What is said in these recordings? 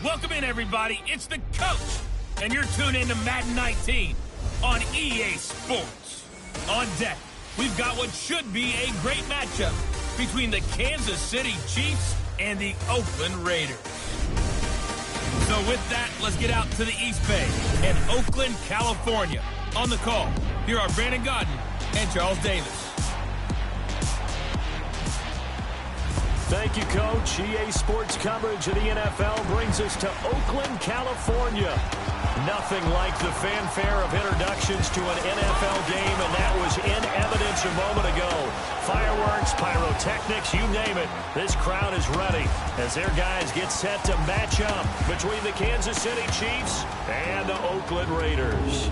Welcome in, everybody. It's the coach, and you're tuned in to Madden 19 on EA Sports. On deck, we've got what should be a great matchup between the Kansas City Chiefs and the Oakland Raiders. So with that, let's get out to the East Bay and Oakland, California. On the call, here are Brandon Gaudin and Charles Davis. Thank you, Coach. EA Sports coverage of the NFL brings us to Oakland, California. Nothing like the fanfare of introductions to an NFL game, and that was in evidence a moment ago. Fireworks, pyrotechnics, you name it. This crowd is ready as their guys get set to match up between the Kansas City Chiefs and the Oakland Raiders.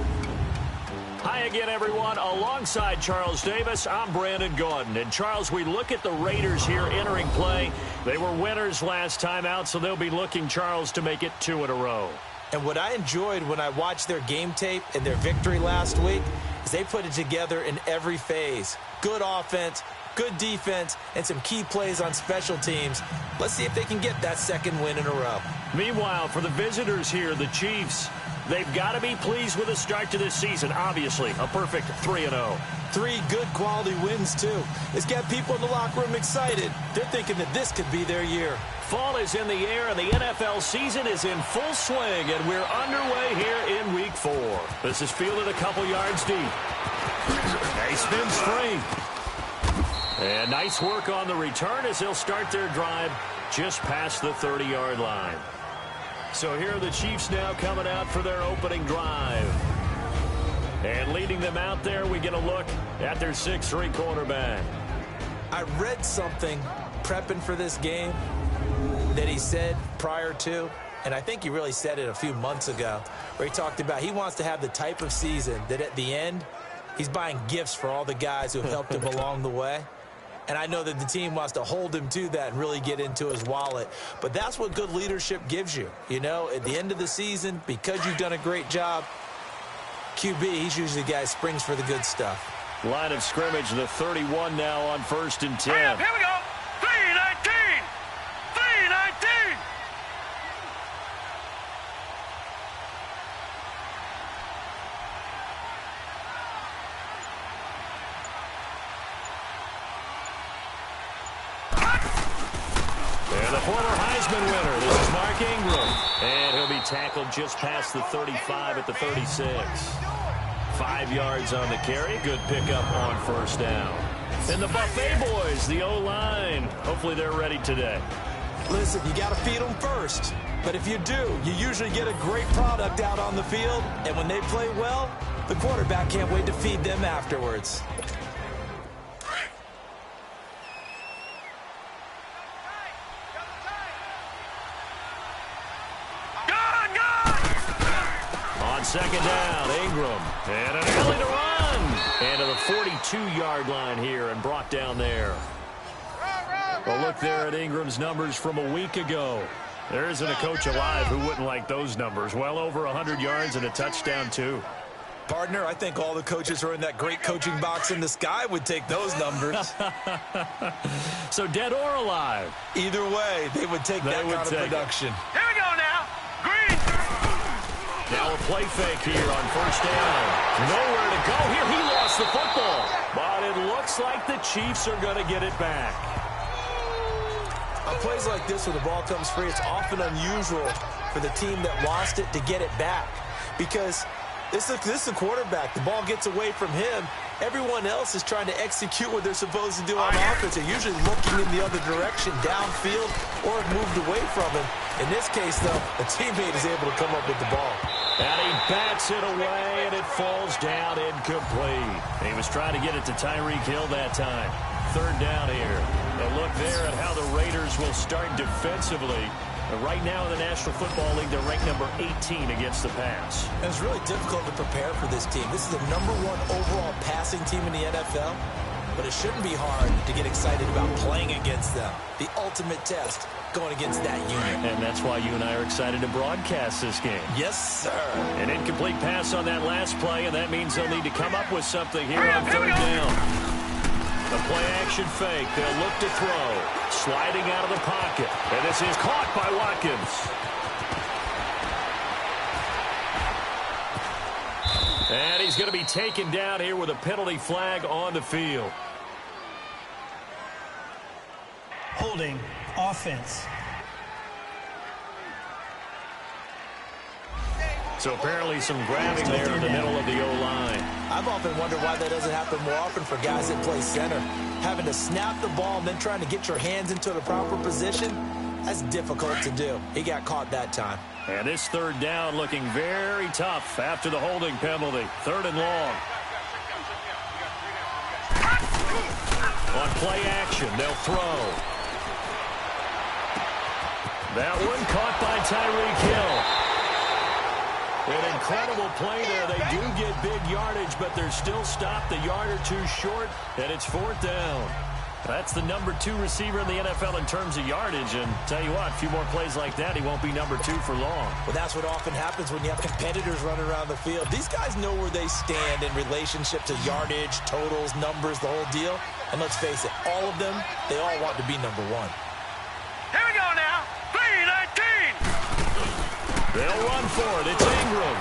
Hi again, everyone. Alongside Charles Davis, I'm Brandon Gaudin. And, Charles, we look at the Raiders here entering play. They were winners last time out, so they'll be looking, Charles, to make it 2 in a row. And what I enjoyed when I watched their game tape and their victory last week is they put it together in every phase. Good offense, good defense, and some key plays on special teams. Let's see if they can get that second win in a row. Meanwhile, for the visitors here, the Chiefs, they've got to be pleased with the start to this season. Obviously, a perfect 3-0. 3 good quality wins, too. It's got people in the locker room excited. They're thinking that this could be their year. Fall is in the air, and the NFL season is in full swing, and we're underway here in Week 4. This is fielded a couple yards deep. They spin free. And nice work on the return as they'll start their drive just past the 30-yard line. So here are the Chiefs now coming out for their opening drive. And leading them out there, we get a look at their 6'3" quarterback. I read something prepping for this game that he said prior to, and I think he really said it a few months ago, where he talked about he wants to have the type of season that at the end, he's buying gifts for all the guys who have helped him along the way. And I know that the team wants to hold him to that and really get into his wallet. But that's what good leadership gives you. You know, at the end of the season, because you've done a great job, QB, he's usually the guy who springs for the good stuff. Line of scrimmage, the 31 now on 1st and 10. Here we go. 3-19. 3-19. And the former Heisman winner, this is Mark Ingram. And he'll be tackled just past the 35 at the 36. 5 yards on the carry. Good pickup on 1st down. And the Buffet boys, the O-line. Hopefully they're ready today. Listen, you got to feed them first. But if you do, you usually get a great product out on the field. And when they play well, the quarterback can't wait to feed them afterwards. Second down, Ingram. And an alley to run. And to the 42-yard line here and brought down there. Well, look there at Ingram's numbers from a week ago. There isn't a coach alive who wouldn't like those numbers. Well over 100 yards and a touchdown, too. Partner, I think all the coaches who are in that great coaching box in the sky would take those numbers. So dead or alive? Either way, they would take that kind of production. Here we go now. Green. Now a play fake here on 1st down. Nowhere to go here. He lost the football. But it looks like the Chiefs are going to get it back. On plays like this where the ball comes free, it's often unusual for the team that lost it to get it back. Because this is the quarterback. The ball gets away from him. Everyone else is trying to execute what they're supposed to do on offense. They're usually looking in the other direction, downfield, or have moved away from him. In this case, though, a teammate is able to come up with the ball. And he bats it away, and it falls down incomplete. He was trying to get it to Tyreek Hill that time. 3rd down here. A look there at how the Raiders will start defensively. Right now in the National Football League, they're ranked number 18 against the pass. And it's really difficult to prepare for this team. This is the #1 overall passing team in the NFL. But it shouldn't be hard to get excited about playing against them. The ultimate test going against that unit. And that's why you and I are excited to broadcast this game. Yes, sir. An incomplete pass on that last play, and that means they'll need to come up with something here on 3rd down. The play-action fake. They'll look to throw. Sliding out of the pocket. And this is caught by Watkins. And he's going to be taken down here with a penalty flag on the field. Holding offense. So apparently some grabbing there in the middle of the O-line. I've often wondered why that doesn't happen more often for guys that play center. Having to snap the ball and then trying to get your hands into the proper position, that's difficult to do. He got caught that time. And this third down looking very tough after the holding penalty. 3rd and long. On play action, they'll throw. That one caught by Tyreek Hill. An incredible play there. They do get big yardage, but they're still stopped a yard or two short, and it's 4th down. That's the number 2 receiver in the NFL in terms of yardage, and tell you what, a few more plays like that, he won't be number 2 for long. Well, that's what often happens when you have competitors running around the field. These guys know where they stand in relationship to yardage, totals, numbers, the whole deal. And let's face it, all of them, they all want to be number 1. Here we go now. 3-19. They'll run for it. It's Ingram.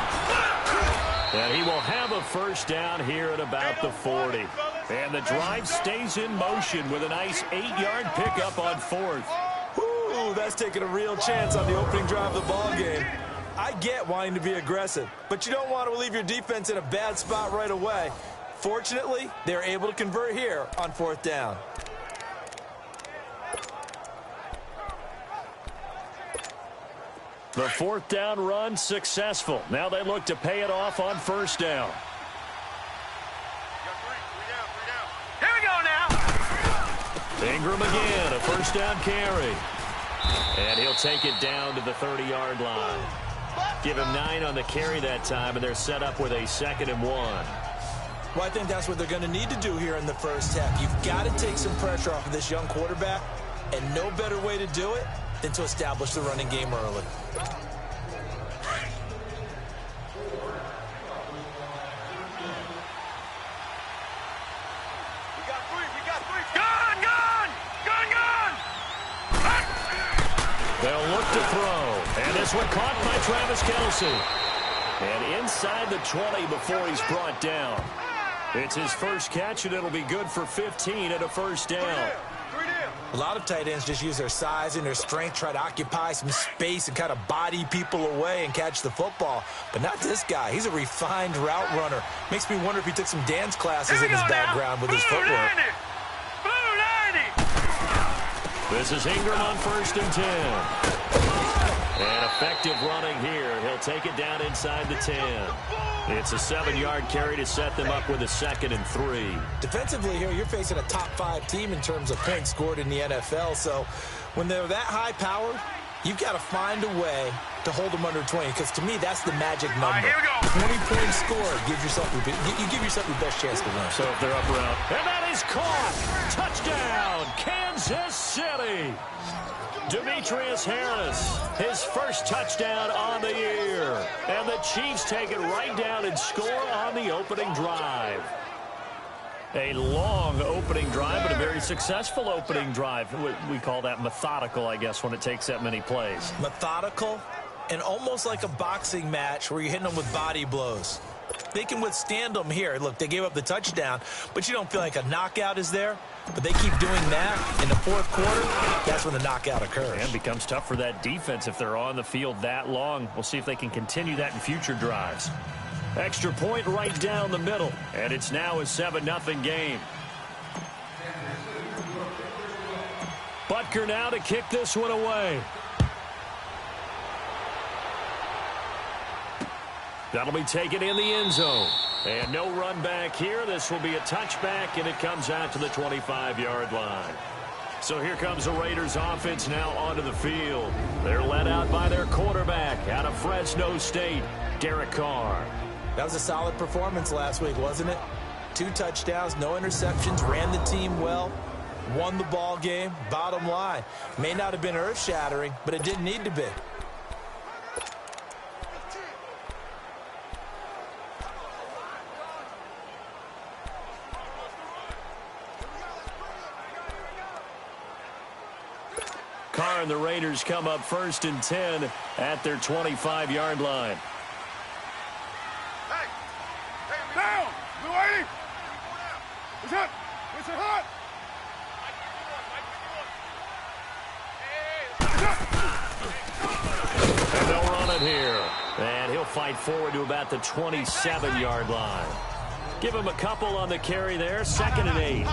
And he will have a first down here at about the 40. And the drive stays in motion with a nice 8-yard pickup on 4th. Ooh, that's taking a real chance on the opening drive of the ball game. I get wanting to be aggressive, but you don't want to leave your defense in a bad spot right away. Fortunately, they're able to convert here on 4th down. The 4th down run successful. Now they look to pay it off on 1st down. Here we go now. Ingram again, a 1st down carry. And he'll take it down to the 30-yard line. Give him 9 on the carry that time, and they're set up with a 2nd and 1. Well, I think that's what they're going to need to do here in the first half. You've got to take some pressure off of this young quarterback, and no better way to do it than to establish the running game early. They'll look to throw. And this one caught by Travis Kelce. And inside the 20 before he's brought down. It's his first catch, and it'll be good for 15 at a 1st down. A lot of tight ends just use their size and their strength, try to occupy some space and kind of body people away and catch the football. But not this guy. He's a refined route runner. Makes me wonder if he took some dance classes in his background with his footwork. This is Ingram on 1st and 10. And effective running here. He'll take it down inside the 10. It's a 7-yard carry to set them up with a 2nd and 3. Defensively here, you're facing a top 5 team in terms of points scored in the NFL. So when they're that high powered, you've got to find a way to hold them under 20. Because to me, that's the magic number. Here we go. 20 points scored. Give yourself your best chance to win. So if they're up around. And that is caught. Touchdown, Kansas City. Demetrius Harris, his first touchdown on the year. And the Chiefs take it right down and score on the opening drive. A long opening drive, but a very successful opening drive. We call that methodical, I guess, when it takes that many plays. Methodical and almost like a boxing match where you're hitting them with body blows. They can withstand them here. Look, they gave up the touchdown, but you don't feel like a knockout is there. But they keep doing that in the 4th quarter. That's when the knockout occurs. And becomes tough for that defense if they're on the field that long. We'll see if they can continue that in future drives. Extra point right down the middle. And it's now a 7-0 game. Butker now to kick this one away. That'll be taken in the end zone. And no run back here. This will be a touchback, and it comes out to the 25-yard line. So here comes the Raiders offense now onto the field. They're led out by their quarterback out of Fresno State, Derek Carr. That was a solid performance last week, wasn't it? 2 touchdowns, no interceptions, ran the team well, won the ball game. Bottom line, may not have been earth-shattering, but it didn't need to be. Carr and the Raiders come up 1st and 10 at their 25-yard line. And they'll run it here. And he'll fight forward to about the 27-yard line. Give him a couple on the carry there. 2nd and 8.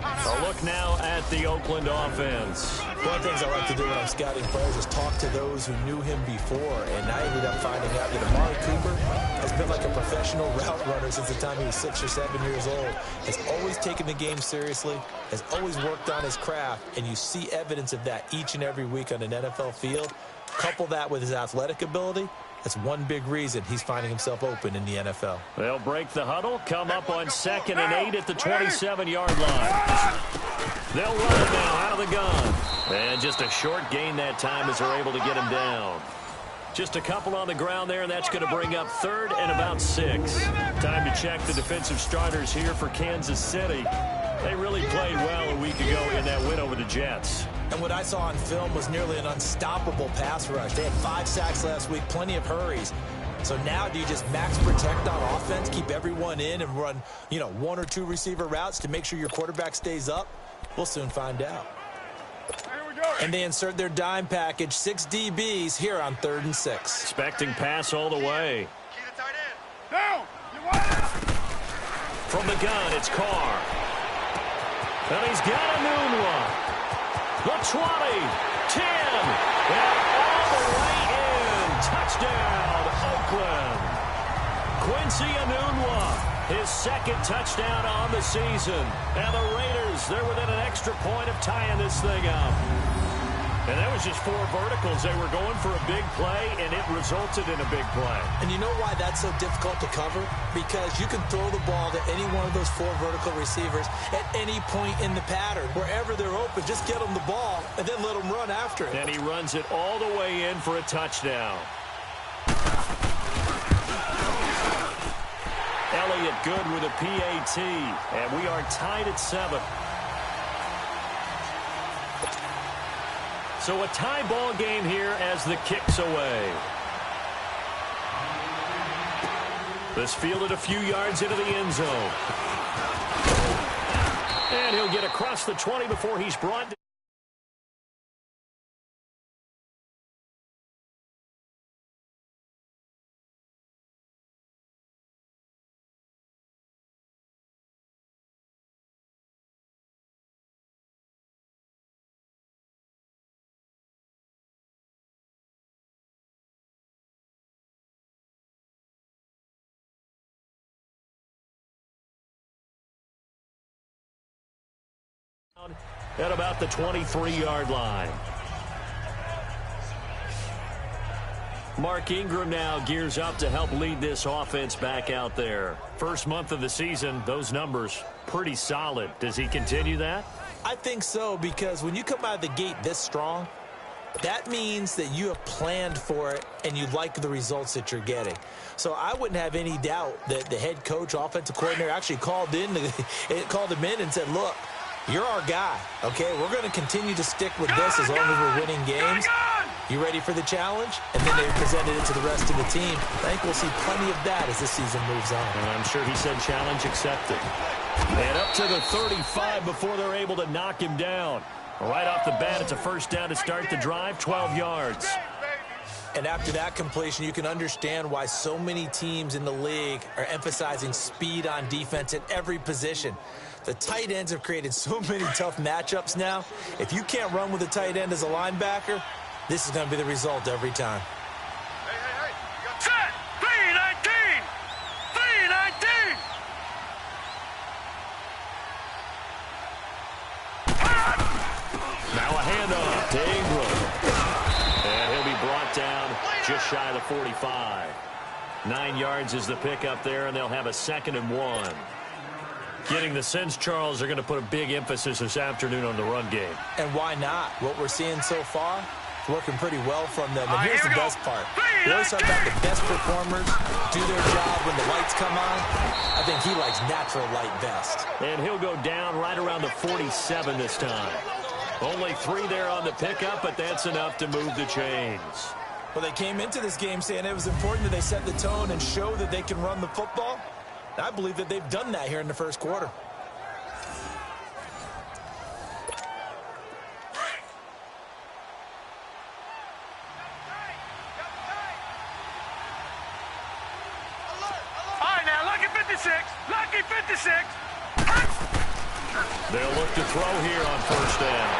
A look now at the Oakland offense. One of the things I like to do when I'm scouting players is talk to those who knew him before. And I ended up finding out that Amari Cooper has been like a professional route runner since the time he was 6 or 7 years old. Has always taken the game seriously, has always worked on his craft, and you see evidence of that each and every week on an NFL field. Couple that with his athletic ability, that's one big reason he's finding himself open in the NFL. They'll break the huddle, come up on 2nd and 8 at the 27-yard line. They'll run it now out of the gun. And just a short gain that time as they're able to get him down. Just a couple on the ground there, and that's going to bring up 3rd and about 6. Time to check the defensive starters here for Kansas City. They really played well a week ago in that win over the Jets. And what I saw on film was nearly an unstoppable pass rush. They had 5 sacks last week, plenty of hurries. So now do you just max protect on offense, keep everyone in, and run, 1 or 2 receiver routes to make sure your quarterback stays up? We'll soon find out. And they insert their dime package, 6 DBs here on 3rd and 6. Expecting pass all the way. From the gun, it's Carr. And he's got a new one. The 20, 10, and all the way in. Touchdown, Oakland. Quincy Enunwa, his 2nd touchdown on the season. And the Raiders, they're within an extra point of tying this thing up. And that was just 4 verticals. They were going for a big play, and it resulted in a big play. And you know why that's so difficult to cover? Because you can throw the ball to any one of those 4 vertical receivers at any point in the pattern. Wherever they're open, just get them the ball and then let them run after it. And he runs it all the way in for a touchdown. Elliott good with a PAT, and we are tied at 7. So a tie ball game here as the kick's away. This fielded a few yards into the end zone. And he'll get across the 20 before he's brought down. At about the 23-yard line. Mark Ingram now gears up to help lead this offense back out there. First month of the season, those numbers pretty solid. Does he continue that? I think so, because when you come out of the gate this strong, that means that you have planned for it and you like the results that you're getting. So I wouldn't have any doubt that the head coach, offensive coordinator actually called him in and said, look, you're our guy, okay? We're going to continue to stick with this as long as we're winning games. You ready for the challenge? And then they presented it to the rest of the team. I think we'll see plenty of that as the season moves on. And I'm sure he said challenge accepted. And up to the 35 before they're able to knock him down. Right off the bat, it's a first down to start the drive, 12 yards. And after that completion, you can understand why so many teams in the league are emphasizing speed on defense at every position. The tight ends have created so many tough matchups now. If you can't run with a tight end as a linebacker, this is going to be the result every time. Hey. Set! 319! 319! Now a handoff to Ingram. And he'll be brought down just shy of the 45. 9 yards is the pickup there, and they'll have a 2nd and 1. Getting the sense, Charles, are going to put a big emphasis this afternoon on the run game. And why not? What we're seeing so far is working pretty well from them. And here's the best part. We always talk about the best performers do their job when the lights come on. I think he likes natural light best. And he'll go down right around the 47 this time. Only 3 there on the pickup, but that's enough to move the chains. Well, they came into this game saying it was important that they set the tone and show that they can run the football. I believe that they've done that here in the first quarter. 56. They'll look to throw here on first down.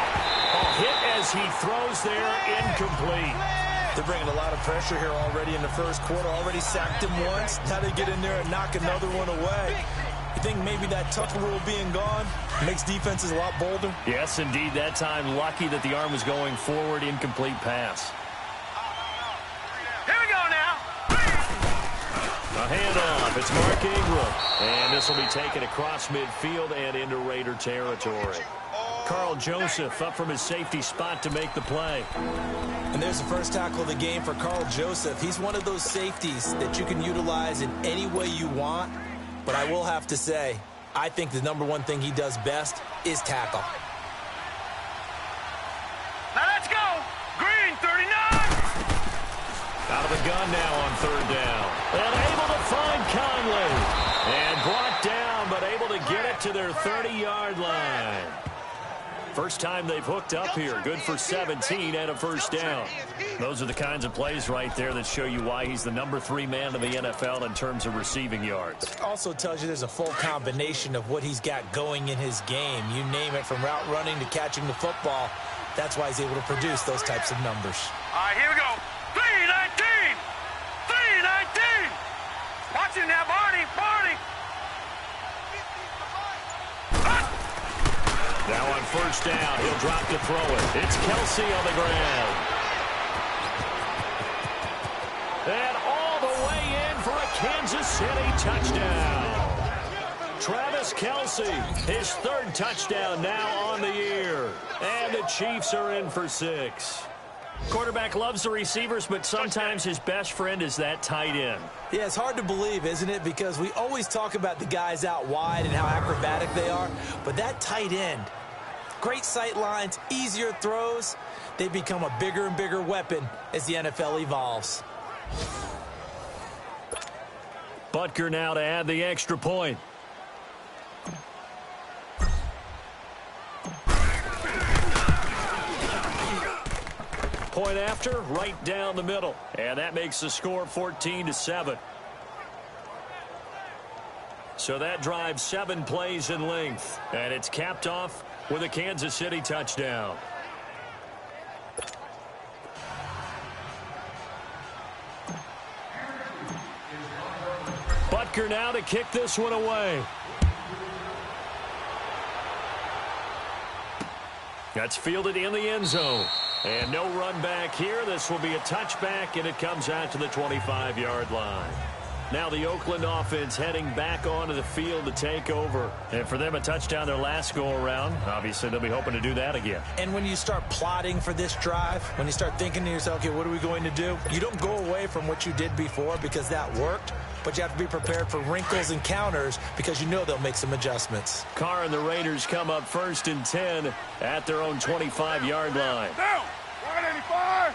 A hit as he throws there, incomplete. They're bringing a lot of pressure here already in the first quarter. Already sacked him once. Now they get in there and knock another one away. You think maybe that Tucker rule being gone makes defenses a lot bolder? Yes, indeed. That time, lucky that the arm was going forward. Incomplete pass. Here we go now. A handoff. It's Mark Ingram. And this will be taken across midfield and into Raider territory. Carl Joseph up from his safety spot to make the play. And there's the first tackle of the game for Carl Joseph. He's one of those safeties that you can utilize in any way you want. But I will have to say, I think the number one thing he does best is tackle. Now let's go. Green, 39. Out of the gun now on third down. And able to find Conley. And brought down, but able to get it to their 30-yard line. First time they've hooked up here. Good for 17 and a first down. Those are the kinds of plays right there that show you why he's the number 3 man in the NFL in terms of receiving yards. Also tells you there's a full combination of what he's got going in his game. You name it, from route running to catching the football. That's why he's able to produce those types of numbers. All right, here we go. 319. 319. Watch it now, Barney. Barney. Now on first down, he'll drop to throw it. It's Kelsey on the ground. And all the way in for a Kansas City touchdown. Travis Kelsey, his 3rd touchdown now on the year. And the Chiefs are in for 6. Quarterback loves the receivers, but sometimes his best friend is that tight end. Yeah, it's hard to believe, isn't it? Because we always talk about the guys out wide and how acrobatic they are. But that tight end, great sight lines, easier throws, they become a bigger and bigger weapon as the NFL evolves. Butker now to add the extra point. Point after, right down the middle. And that makes the score 14-7. So that drives 7 plays in length. And it's capped off with a Kansas City touchdown. Butker now to kick this one away. That's fielded in the end zone. And no run back here. This will be a touchback, and it comes out to the 25-yard line. Now the Oakland offense heading back onto the field to take over. And for them, a touchdown their last go-around. Obviously, they'll be hoping to do that again. And when you start plotting for this drive, when you start thinking to yourself, okay, what are we going to do? You don't go away from what you did before because that worked. But you have to be prepared for wrinkles and counters because you know they'll make some adjustments. Carr and the Raiders come up 1st and 10 at their own 25-yard line. Down. 185.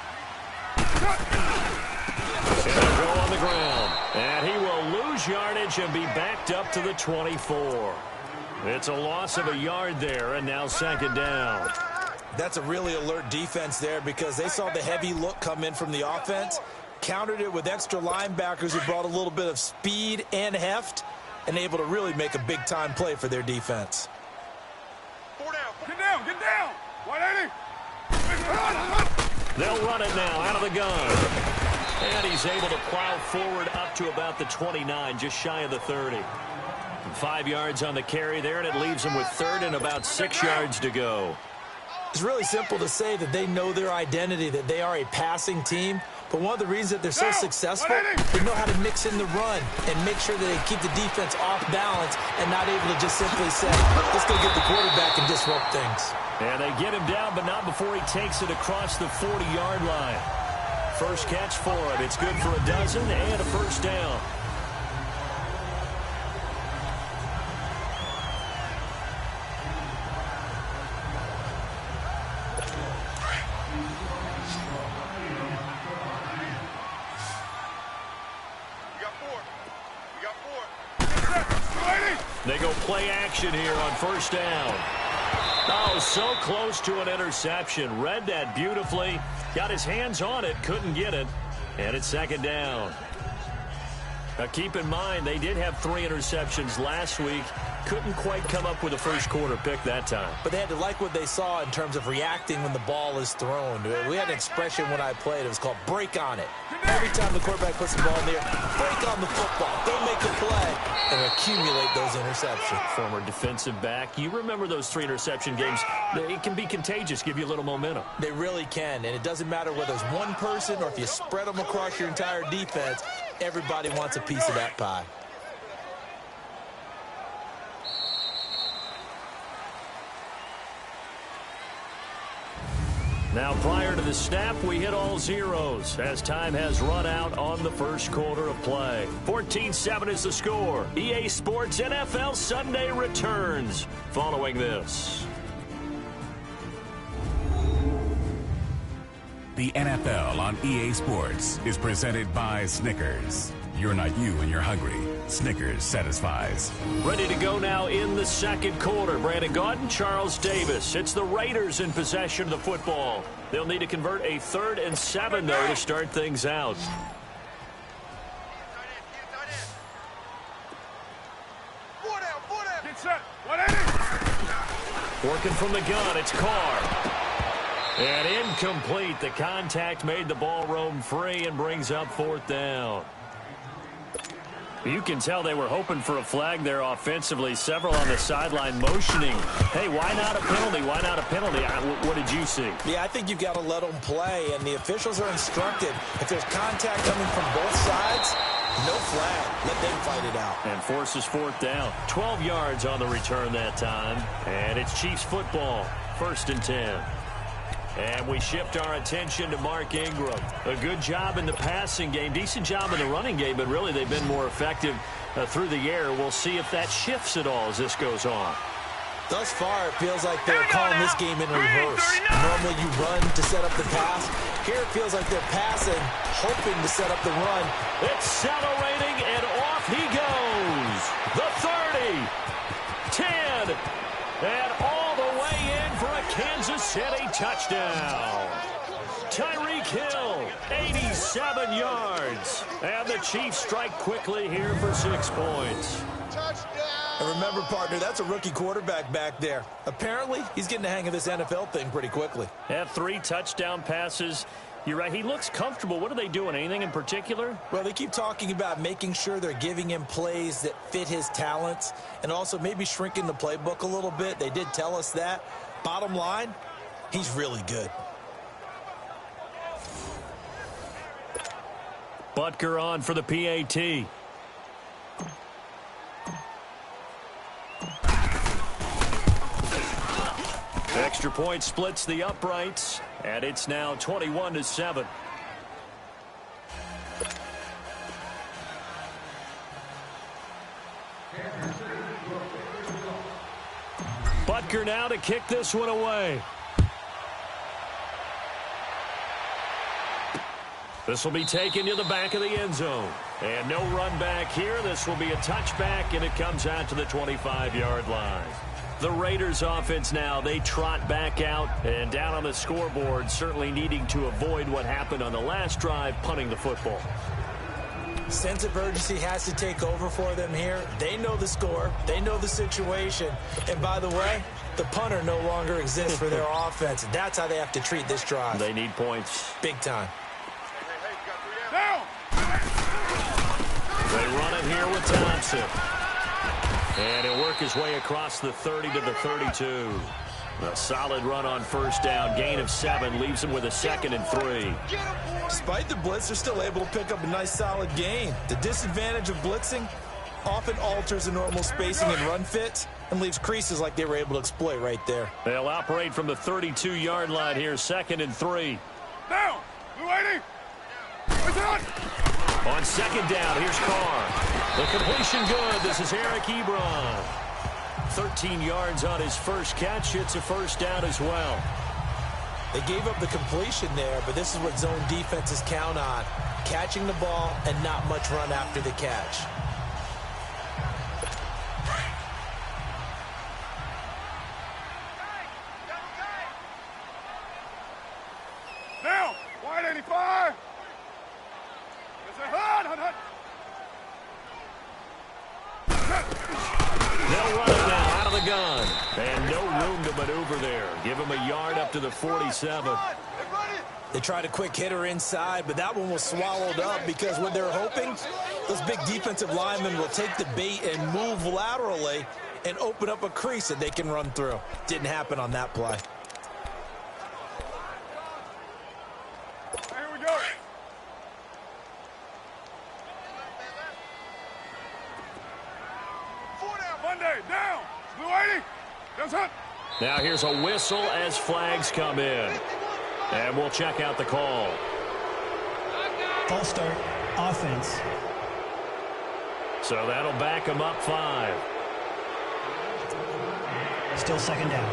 And they'll go on the ground. And he will lose yardage and be backed up to the 24. It's a loss of a yard there, and now 2nd down. That's a really alert defense there because they saw the heavy look come in from the offense, countered it with extra linebackers who brought a little bit of speed and heft, and able to really make a big-time play for their defense. 4 down. Get down. Get down. 180. They'll run it now out of the gun. And he's able to plow forward up to about the 29, just shy of the 30. 5 yards on the carry there, and it leaves him with 3rd and about 6 yards to go. It's really simple to say that they know their identity, that they are a passing team. But one of the reasons that they're so successful, they know how to mix in the run and make sure that they keep the defense off balance and not able to just simply say, let's go get the quarterback and disrupt things. And they get him down, but not before he takes it across the 40-yard line. First catch for him. It's good for a dozen and a first down. They go play action here on first down. Oh, so close to an interception. Read that beautifully. Got his hands on it, couldn't get it. And it's 2nd down. Now keep in mind, they did have 3 interceptions last week. Couldn't quite come up with a first quarter pick that time. But they had to like what they saw in terms of reacting when the ball is thrown. We had an expression when I played. It was called break on it. Every time the quarterback puts the ball in there, break on the football. Don't make a play and accumulate those interceptions. Former defensive back. You remember those 3 interception games. It can be contagious, give you a little momentum. They really can, and it doesn't matter whether it's one person or if you spread them across your entire defense. Everybody wants a piece of that pie. Now, prior to the snap, we hit all zeros as time has run out on the first quarter of play. 14-7 is the score. EA Sports NFL Sunday returns following this. The NFL on EA Sports is presented by Snickers. You're not you when you're hungry. Snickers satisfies. Ready to go now in the second quarter. Brandon Gaudin, Charles Davis. It's the Raiders in possession of the football. They'll need to convert a 3rd and 7, though, to start things out. Working from the gun, it's Carr. And incomplete. The contact made the ball roam free and brings up 4th down. You can tell they were hoping for a flag there offensively. Several on the sideline motioning. Hey, why not a penalty? Why not a penalty? What did you see? Yeah, I think you've got to let them play, and the officials are instructed. If there's contact coming from both sides, no flag. Let them fight it out. And forces 4th down. 12 yards on the return that time. And it's Chiefs football. 1st and 10. And we shift our attention to Mark Ingram. A good job in the passing game, decent job in the running game, but really they've been more effective through the air. We'll see if that shifts at all as this goes on. Thus far, it feels like they're calling this game in reverse. Normally you run to set up the pass. Here it feels like they're passing, hoping to set up the run. Accelerating, and off he goes. The 30, 10, and all the way in for a Kansas City touchdown. Tyreek Hill, 87 yards. And the Chiefs strike quickly here for 6 points. And remember, partner, that's a rookie quarterback back there. Apparently, he's getting the hang of this NFL thing pretty quickly. Had 3 touchdown passes. You're right, he looks comfortable. What are they doing? Anything in particular? Well, they keep talking about making sure they're giving him plays that fit his talents and also maybe shrinking the playbook a little bit. They did tell us that. Bottom line, he's really good. Butker on for the PAT. Extra point splits the uprights, and it's now 21-7. Butker now to kick this one away. This will be taken to the back of the end zone. And no run back here. This will be a touchback, and it comes out to the 25-yard line. The Raiders offense now, they trot back out and down on the scoreboard, certainly needing to avoid what happened on the last drive, punting the football. Sense of urgency has to take over for them here. They know the score. They know the situation. And by the way, the punter no longer exists for their offense. That's how they have to treat this drive. They need points. Big time. They run it here with Thompson. And he'll work his way across the 30 to the 32. A solid run on first down. Gain of 7 leaves him with a 2nd and 3. Despite the blitz, they're still able to pick up a nice solid gain. The disadvantage of blitzing often alters the normal spacing and run fits and leaves creases like they were able to exploit right there. They'll operate from the 32-yard line here, 2nd and 3. Now, we're waiting. On 2nd down, here's Carr. The completion good. This is Eric Ebron. 13 yards on his first catch. It's a first down as well. They gave up the completion there, but this is what zone defenses count on. Catching the ball and not much run after the catch. Now, wide 85. They'll run it now out of the gun. And no room to maneuver there. Give him a yard up to the 47. They tried a quick hitter inside, but that one was swallowed up because what they're hoping, those big defensive linemen will take the bait and move laterally and open up a crease that they can run through. Didn't happen on that play. Here we go. Monday, down. Blue 80. That's it. Now here's a whistle as flags come in. And we'll check out the call. False start, offense. So that'll back them up 5. Still second down.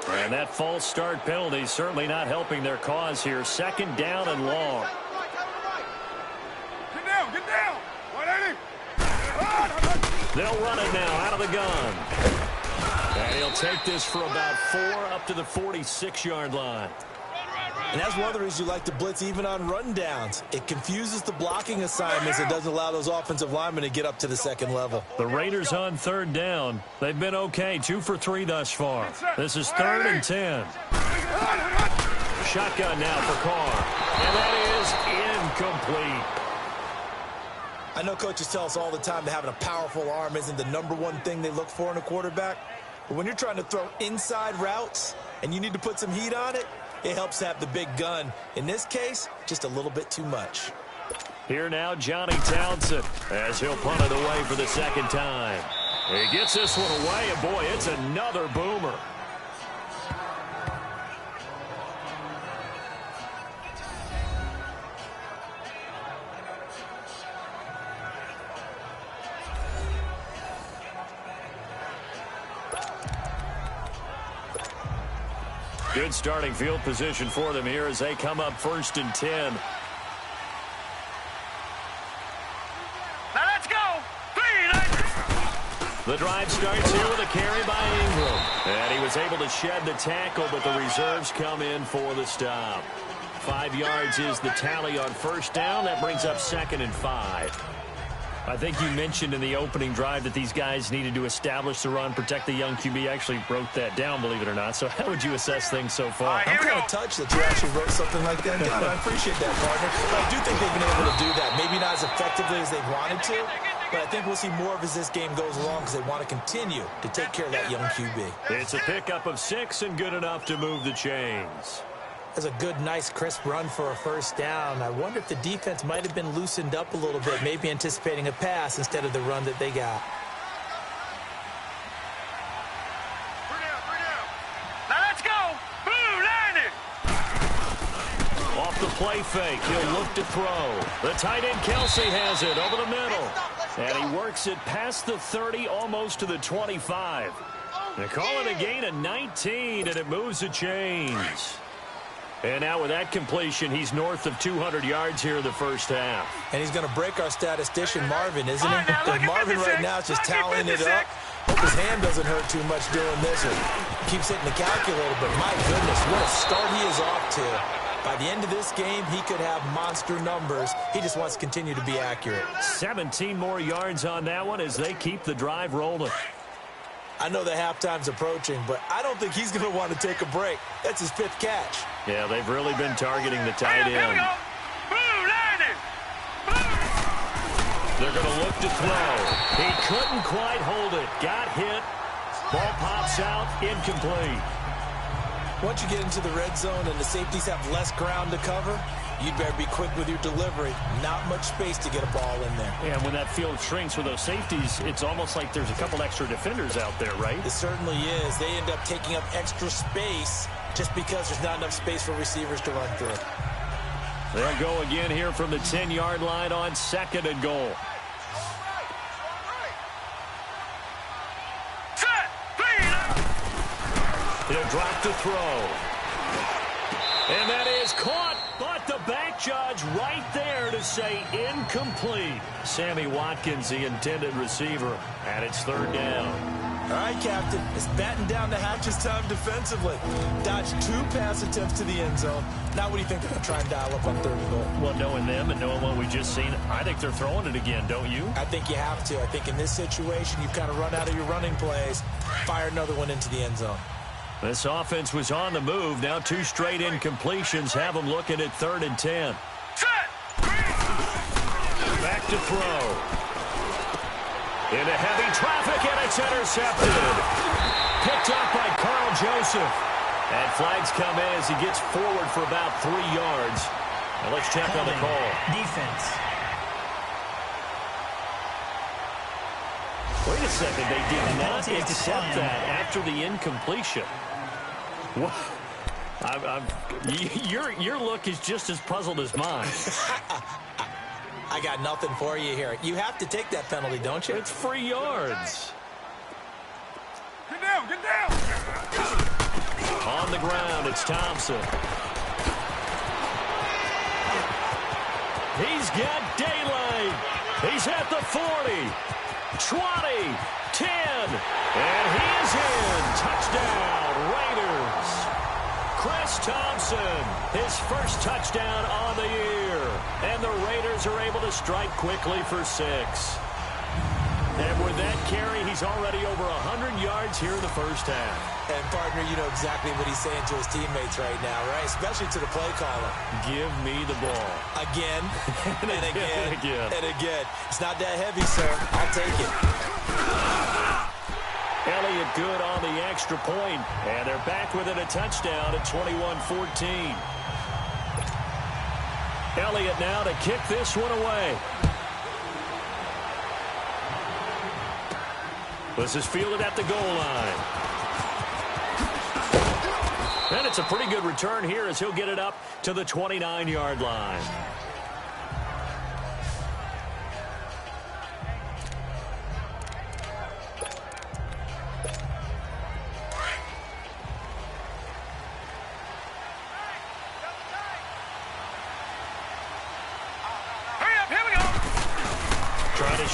And that false start penalty certainly not helping their cause here. Second down and long. Get down, get down. 180. They'll run it now out of the gun. And he'll take this for about 4 up to the 46-yard line. And that's one of the reasons you like to blitz even on rundowns. It confuses the blocking assignments. It doesn't allow those offensive linemen to get up to the second level. The Raiders on third down. They've been okay, 2 for 3 thus far. This is 3rd and 10. Shotgun now for Carr. And that is incomplete. I know coaches tell us all the time that having a powerful arm isn't the #1 thing they look for in a quarterback. But when you're trying to throw inside routes and you need to put some heat on it, it helps to have the big gun. In this case, just a little bit too much. Here now, Johnny Townsend, as he'll punt it away for the second time. He gets this one away, and boy, it's another boomer. Good starting field position for them here as they come up 1st and 10. Now let's go. 3-9. The drive starts here with a carry by Ingram. And he was able to shed the tackle, but the reserves come in for the stop. 5 yards is the tally on first down. That brings up 2nd and 5. I think you mentioned in the opening drive that these guys needed to establish the run, protect the young QB. Actually wrote that down, believe it or not. So how would you assess things so far? I'm kind of touched that you actually wrote something like that down. I appreciate that, partner. But I do think they've been able to do that. Maybe not as effectively as they wanted to, but I think we'll see more of as this game goes along because they want to continue to take care of that young QB. It's a pickup of 6 and good enough to move the chains. That's a good, nice, crisp run for a first down. I wonder if the defense might have been loosened up a little bit, maybe anticipating a pass instead of the run that they got. Now let's go. Blue 90. Off the play fake, he'll look to throw. The tight end Kelsey has it over the middle. And he works it past the 30, almost to the 25. They call it a gain of 19, and it moves the chains. And now with that completion, he's north of 200 yards here in the first half. And he's going to break our statistician, Marvin, isn't he? Marvin right now is just tallying it up. Hope his hand doesn't hurt too much doing this. Or keeps hitting the calculator, but my goodness, what a start he is off to. By the end of this game, he could have monster numbers. He just wants to continue to be accurate. 17 more yards on that one as they keep the drive rolling. I know the halftime's approaching, but I don't think he's going to want to take a break. That's his 5th catch. Yeah, they've really been targeting the tight end. Here we go. Blue 90. They're going to look to throw. He couldn't quite hold it. Got hit. Ball pops out. Incomplete. Once you get into the red zone and the safeties have less ground to cover, you'd better be quick with your delivery. Not much space to get a ball in there. Yeah, when that field shrinks with those safeties, it's almost like there's a couple extra defenders out there, right? It certainly is. They end up taking up extra space just because there's not enough space for receivers to run through. They'll go again here from the 10-yard line on 2nd and goal. He'll drop to throw. And that is caught, but the back judge right there to say incomplete. Sammy Watkins, the intended receiver, and it's 3rd down. All right, Captain, it's batten down the hatches time defensively. Dodged 2 pass attempts to the end zone. Now what do you think they're going to try and dial up on 3rd and goal? Well, knowing them and knowing what we just seen, I think they're throwing it again, don't you? I think you have to. I think in this situation, you kind of run out of your running plays, fire another one into the end zone. This offense was on the move. Now 2 straight incompletions have them looking at 3rd and 10. Back to throw. Into heavy traffic, and it's intercepted. Picked up by Carl Joseph. And flags come in as he gets forward for about 3 yards. Now let's check on the call. Defense. Wait a second. They did not accept that after the incompletion. What? Your look is just as puzzled as mine. I got nothing for you here. You have to take that penalty, don't you? It's 3 yards. Get down, get down! On the ground, it's Thompson. He's got daylight. He's at the 40, 20, 10, and he is in. Touchdown, Raiders. Chris Thompson, his first touchdown on the year. And the Raiders are able to strike quickly for 6. And with that carry, he's already over 100 yards here in the first half. And, partner, you know exactly what he's saying to his teammates right now, right? Especially to the play caller. Give me the ball. Again, and again, and again. and again. It's not that heavy, sir. I'll take it. Elliott good on the extra point, and they're back within a touchdown at 21-14. Elliott now to kick this one away. This is fielded at the goal line. And it's a pretty good return here as he'll get it up to the 29-yard line.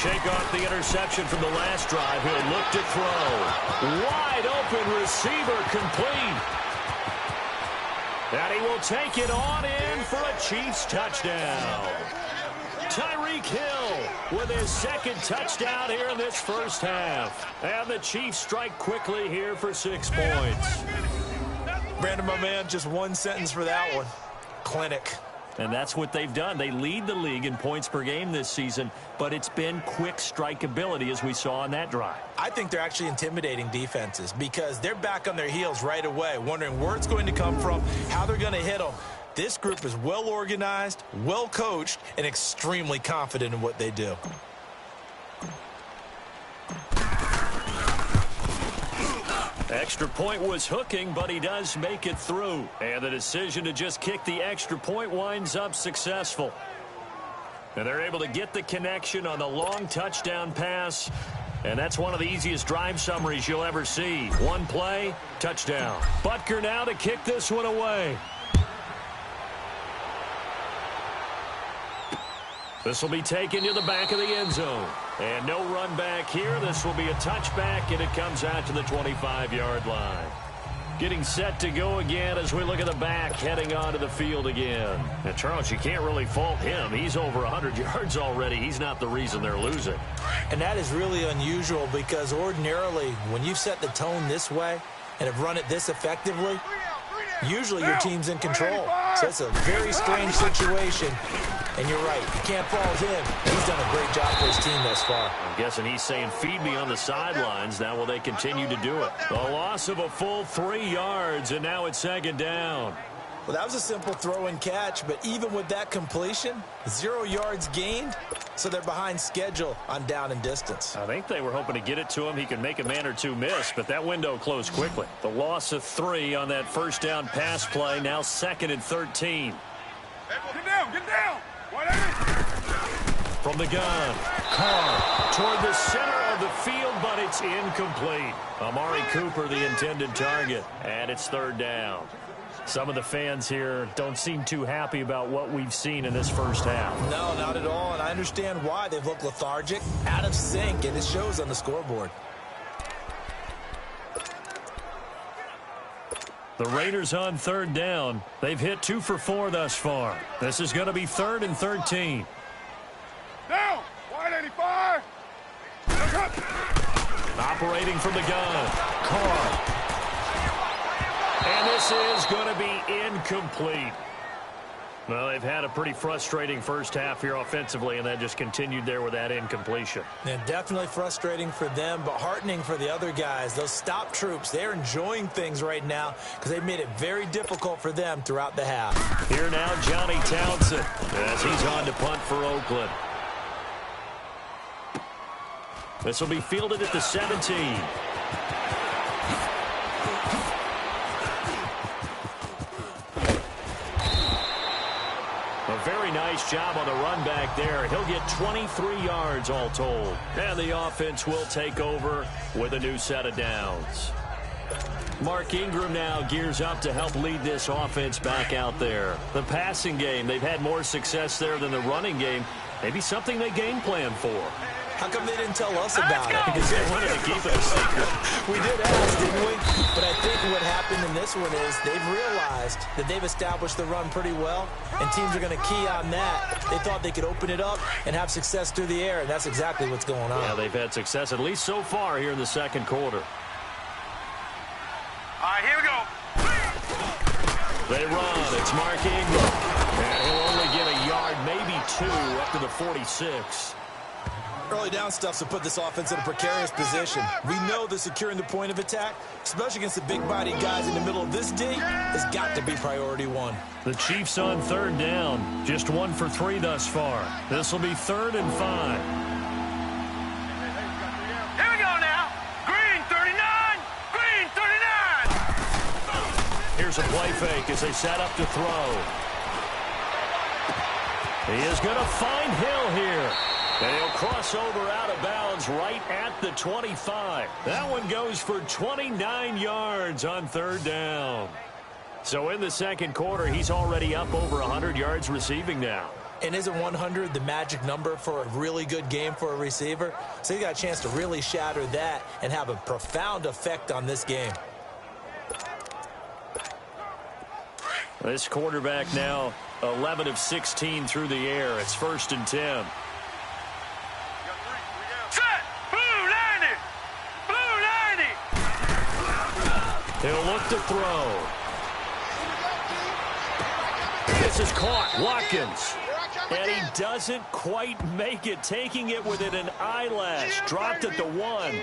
Shake off the interception from the last drive. He'll look to throw. Wide open receiver complete. And he will take it on in for a Chiefs touchdown. Tyreek Hill with his 2nd touchdown here in this first half. And the Chiefs strike quickly here for 6 points. Brandon, my man, just 1 sentence for that one. Clinic. And that's what they've done. They lead the league in points per game this season, but it's been quick strike ability as we saw on that drive. I think they're actually intimidating defenses because they're back on their heels right away, wondering where it's going to come from, how they're going to hit them. This group is well organized, well coached, and extremely confident in what they do. Extra point was hooking, but he does make it through. And the decision to just kick the extra point winds up successful. And they're able to get the connection on the long touchdown pass. And that's one of the easiest drive summaries you'll ever see. 1 play, touchdown. Butker now to kick this one away. This will be taken to the back of the end zone. And no run back here. This will be a touchback, and it comes out to the 25-yard line. Getting set to go again as we look at the back, heading onto the field again. Now, Charles, you can't really fault him. He's over 100 yards already. He's not the reason they're losing. And that is really unusual because ordinarily, when you've set the tone this way and have run it this effectively, usually your team's in control. So it's a very strange situation. And you're right, you can't fault him. He's done a great job for his team thus far. I'm guessing he's saying, feed me on the sidelines. Now will they continue to do it? The loss of a full 3 yards, and now it's 2nd down. Well, that was a simple throw and catch, but even with that completion, 0 yards gained, so they're behind schedule on down and distance. I think they were hoping to get it to him. He could make a man or 2 miss, but that window closed quickly. The loss of 3 on that first down pass play, now 2nd and 13. Get down, get down! From the gun, Carr toward the center of the field, but it's incomplete. Amari Cooper, the intended target, and it's 3rd down. Some of the fans here don't seem too happy about what we've seen in this first half. No, not at all, and I understand why. They've looked lethargic, out of sync, and it shows on the scoreboard. The Raiders on third down. They've hit 2 for 4 thus far. This is going to be 3rd and 13. Down. Wide 85. Operating from the gun. Carr. And this is going to be incomplete. Well, they've had a pretty frustrating first half here offensively, and then just continued there with that incompletion. And definitely frustrating for them, but heartening for the other guys. Those stop troops, they're enjoying things right now because they've made it very difficult for them throughout the half. Here now, Johnny Townsend, as he's on to punt for Oakland. This will be fielded at the 17. A very nice job on the run back there. He'll get 23 yards all told. And the offense will take over with a new set of downs. Mark Ingram now gears up to help lead this offense back out there. The passing game, they've had more success there than the running game. Maybe something they game plan for. How come they didn't tell us about it? Because they wanted to keep it a secret. We did ask, didn't we? But I think what happened in this one is they've realized that they've established the run pretty well, and teams are going to key on that. They thought they could open it up and have success through the air, and that's exactly what's going on. Yeah, they've had success, at least so far, here in the second quarter. All right, here we go. They run. It's Mark Ingram. And he'll only get a yard, maybe 2, up to the 46. Early down stuff's to put this offense in a precarious position. We know that securing the point of attack, especially against the big-bodied guys in the middle of this D, has got to be priority 1. The Chiefs on third down. Just 1 for 3 thus far. This will be 3rd and 5. Here we go now. Green 39. Green 39. Here's a play fake as they set up to throw. He is going to find Hill here. And he'll cross over out of bounds right at the 25. That one goes for 29 yards on third down. So in the second quarter, he's already up over 100 yards receiving now. And isn't 100 the magic number for a really good game for a receiver? So he got a chance to really shatter that and have a profound effect on this game. This quarterback now 11 of 16 through the air. It's 1st and 10. He'll look to throw. This is caught. Watkins. And he doesn't quite make it, taking it within an eyelash. Dropped at the 1.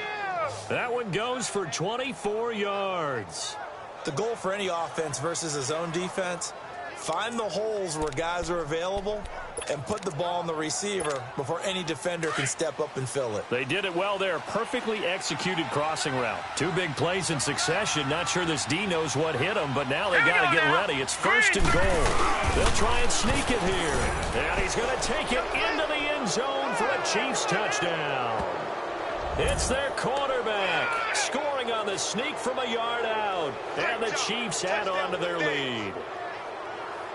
That one goes for 24 yards. The goal for any offense versus a zone defense, find the holes where guys are available and put the ball on the receiver before any defender can step up and fill it. They did it well there. Perfectly executed crossing route. 2 big plays in succession. Not sure this D knows what hit him, but now they got to get ready. It's 1st and goal. They'll try and sneak it here. And he's going to take it into the end zone for a Chiefs touchdown. It's their quarterback scoring on the sneak from a yard out. And the Chiefs add on to their lead.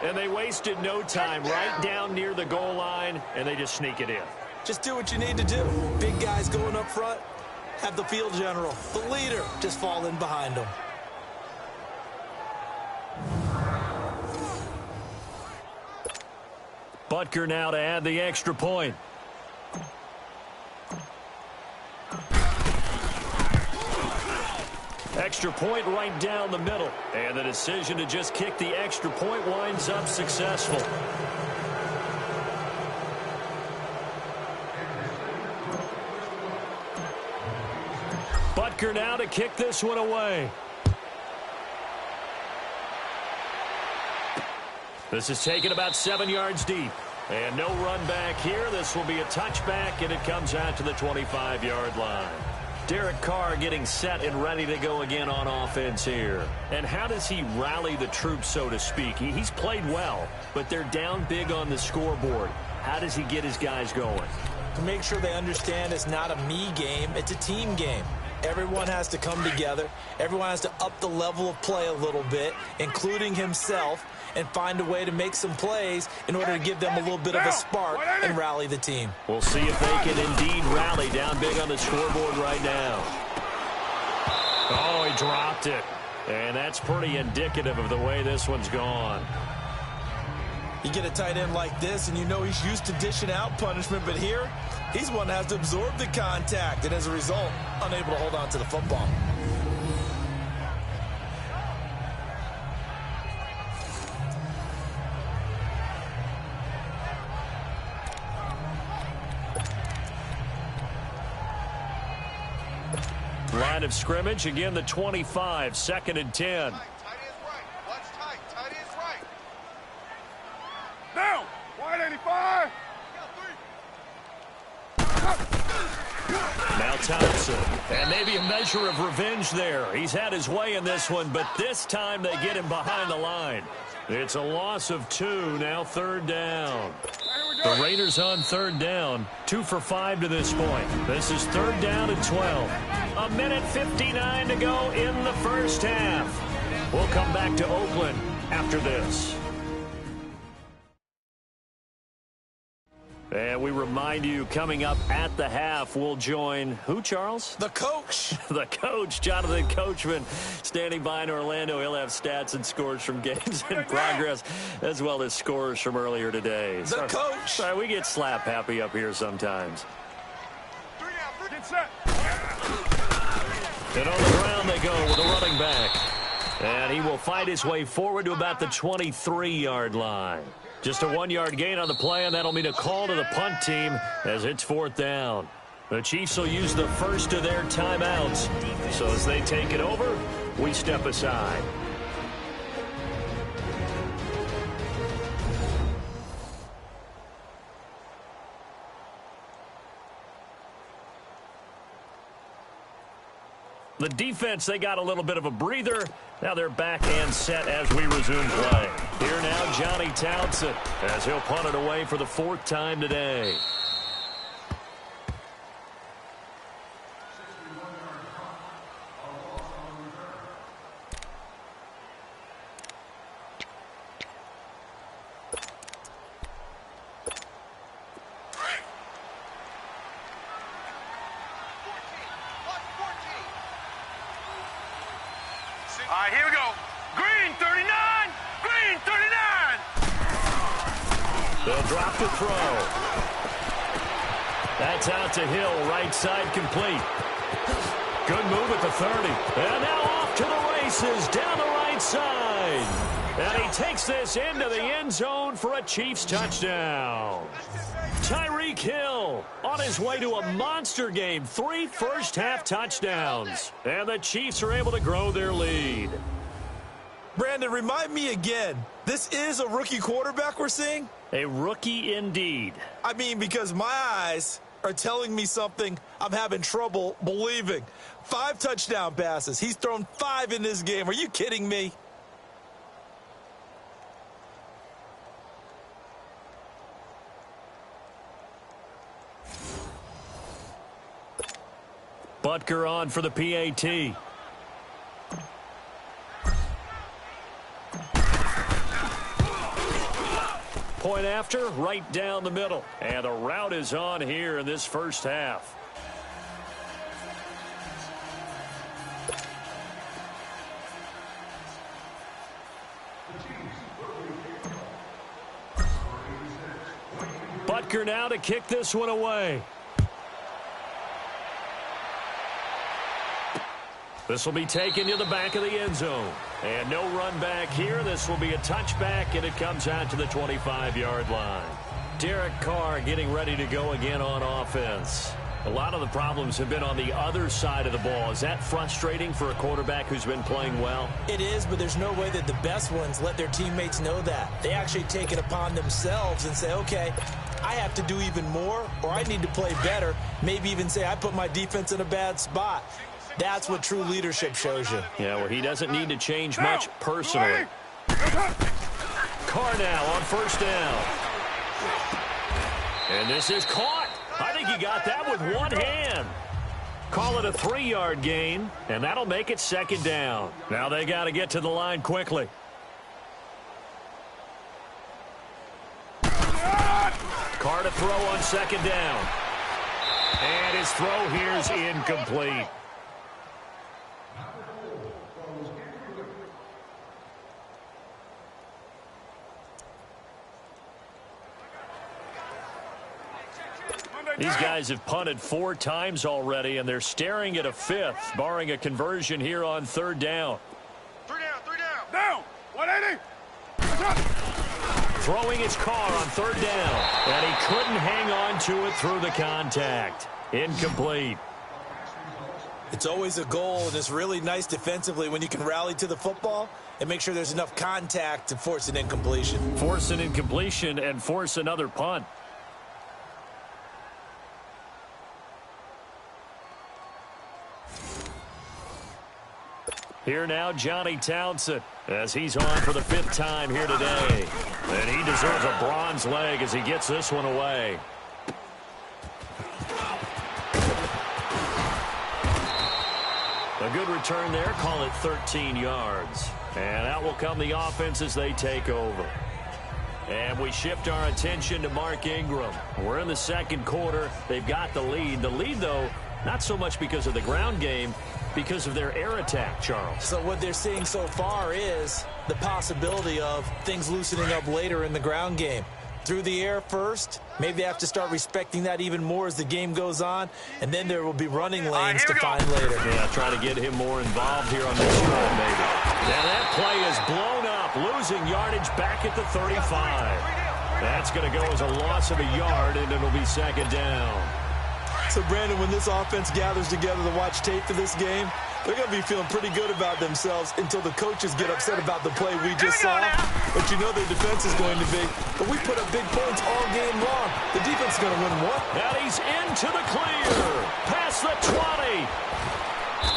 And they wasted no time, right down near the goal line, and they just sneak it in. Just do what you need to do. Big guys going up front, have the field general, the leader, just fall in behind them. Butker now to add the extra point. Extra point right down the middle. And the decision to just kick the extra point winds up successful. Butker now to kick this one away. This is taken about 7 yards deep. And no run back here. This will be a touchback, and it comes out to the 25-yard line. Derek Carr getting set and ready to go again on offense here. And how does he rally the troops, so to speak? He's played well, but they're down big on the scoreboard. How does he get his guys going? To make sure they understand it's not a me game, it's a team game. Everyone has to come together. Everyone has to up the level of play a little bit, including himself, and find a way to make some plays in order to give them a little bit of a spark and rally the team. We'll see if they can indeed rally down big on the scoreboard right now. Oh, he dropped it. And that's pretty indicative of the way this one's gone. You get a tight end like this, and you know he's used to dishing out punishment, but here, he's one that has to absorb the contact, and as a result, unable to hold on to the football. Line of scrimmage, again the 25, 2nd and 10. Now, wide 85. Now Townsend, and maybe a measure of revenge there. He's had his way in this one, but this time they get him behind the line. It's a loss of 2, now 3rd down. The Raiders on 3rd down, 2 for 5 to this point. This is 3rd down and 12. A minute 59 to go in the first half. We'll come back to Oakland after this. And we remind you, coming up at the half, we'll join who, Charles? The coach. The coach, Jonathan Coachman, standing by in Orlando. He'll have stats and scores from games in progress, as well as scores from earlier today. The coach. Sorry, we get slap happy up here sometimes. Get set. And on the ground they go with a running back. And he will fight his way forward to about the 23-yard line. Just a 1-yard gain on the play, and that'll mean a call to the punt team as it's 4th down. The Chiefs will use the first of their timeouts. So as they take it over, we step aside. The defense, they got a little bit of a breather. Now they're back and set as we resume play. Here now, Johnny Townsend, as he'll punt it away for the 4th time today. All right, here we go. Green 39. Green 39. They'll drop the throw. That's out to Hill, right side complete. Good move at the 30. And now off to the races down the right side. And he takes this into the end zone for a Chiefs touchdown. Tyreek Hill on his way to a monster game. 3 first-half touchdowns. And the Chiefs are able to grow their lead. Brandon, remind me again, this is a rookie quarterback we're seeing? A rookie indeed. I mean, because my eyes are telling me something I'm having trouble believing. 5 touchdown passes. He's thrown 5 in this game. Are you kidding me? Butker on for the PAT. Point after, right down the middle. And the route is on here in this first half. Butker now to kick this one away. This will be taken to the back of the end zone. And no run back here. This will be a touchback, and it comes out to the 25-yard line. Derek Carr getting ready to go again on offense. A lot of the problems have been on the other side of the ball. Is that frustrating for a quarterback who's been playing well? It is, but there's no way that the best ones let their teammates know that. They actually take it upon themselves and say, okay, I have to do even more, or I need to play better. Maybe even say I put my defense in a bad spot. That's what true leadership shows you. Yeah, well, he doesn't need to change much personally. Carr now on first down. And this is caught. I think he got that with one hand. Call it a 3-yard gain, and that'll make it second down. Now they got to get to the line quickly. Carr to throw on second down. And his throw here's incomplete. These guys have punted 4 times already, and they're staring at a 5th, barring a conversion here on 3rd down. 3 down, 3 down. Down. 180. Throwing his car on 3rd down, and he couldn't hang on to it through the contact. Incomplete. It's always a goal, and it's really nice defensively when you can rally to the football and make sure there's enough contact to force an incompletion. Force an incompletion and force another punt. Here now, Johnny Townsend, as he's on for the 5th time here today. And he deserves a bronze leg as he gets this one away. A good return there, call it 13 yards. And out will come the offense as they take over. And we shift our attention to Mark Ingram. We're in the 2nd quarter. They've got the lead. The lead, though, not so much because of the ground game, because of their air attack, Charles. So what they're seeing so far is the possibility of things loosening up later in the ground game. Through the air first, maybe they have to start respecting that even more as the game goes on, and then there will be running lanes to find later. Yeah, try to get him more involved here on this run, maybe. Now that play is blown up, losing yardage back at the 35. That's going to go as a loss of a yard, and it'll be 2nd down. So, Brandon, when this offense gathers together to watch tape for this game, they're going to be feeling pretty good about themselves until the coaches get upset about the play we just saw. But you know their defense is going to be. But we put up big points all game long. The defense is going to win one. And he's into the clear. Past the 20.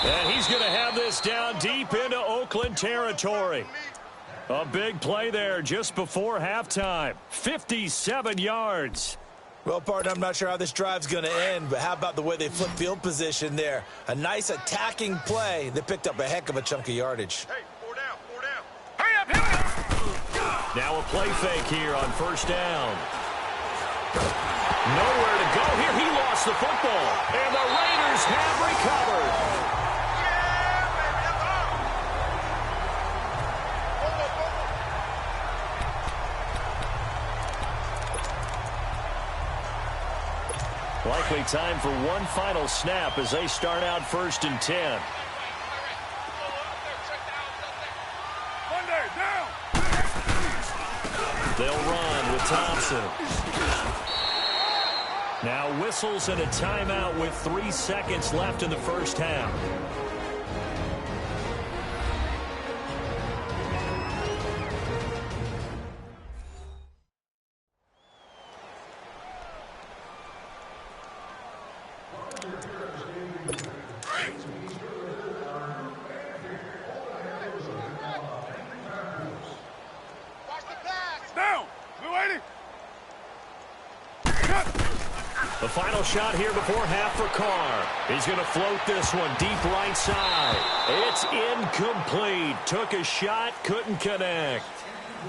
And he's going to have this down deep into Oakland territory. A big play there just before halftime. 57 yards. Well, partner, I'm not sure how this drive's going to end, but how about the way they flip field position there? A nice attacking play that picked up a heck of a chunk of yardage. Hey, 4 down, 4 down. Hurry up, hurry up. Now a play fake here on 1st down. Nowhere to go here. He lost the football, and the Raiders have recovered. Likely time for one final snap as they start out 1st and 10. They'll run with Thompson. Now whistles and a timeout with 3 seconds left in the 1st half. The final shot here before half for Carr. He's going to float this one deep right side. It's incomplete. Took a shot, couldn't connect.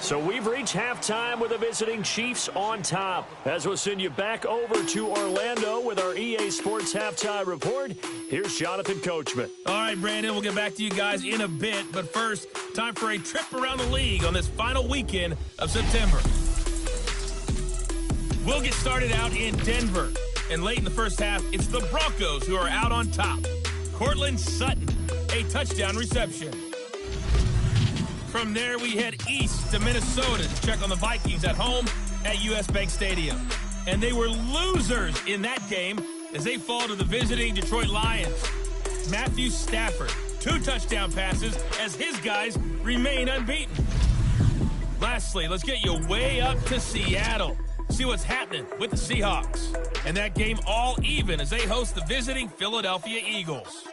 So we've reached halftime with the visiting Chiefs on top. As we'll send you back over to Orlando with our EA Sports Halftime Report, here's Jonathan Coachman. All right, Brandon, we'll get back to you guys in a bit. But first, time for a trip around the league on this final weekend of September. We'll get started out in Denver. And late in the 1st half, it's the Broncos who are out on top. Cortland Sutton, a touchdown reception. From there, we head east to Minnesota to check on the Vikings at home at US Bank Stadium. And they were losers in that game as they fall to the visiting Detroit Lions. Matthew Stafford, 2 touchdown passes as his guys remain unbeaten. Lastly, let's get you way up to Seattle. See what's happening with the Seahawks. And that game all even as they host the visiting Philadelphia Eagles.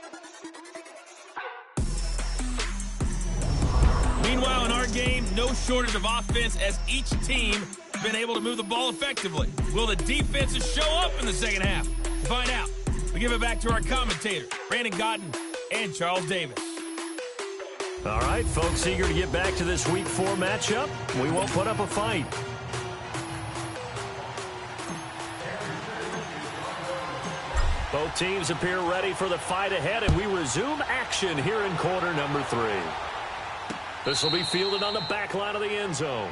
Meanwhile, in our game, no shortage of offense as each team has been able to move the ball effectively. Will the defenses show up in the 2nd half? To find out, we give it back to our commentators, Brandon Gaudin and Charles Davis. All right, folks, eager to get back to this Week 4 matchup. We won't put up a fight. Both teams appear ready for the fight ahead, and we resume action here in quarter number 3. This will be fielded on the back line of the end zone.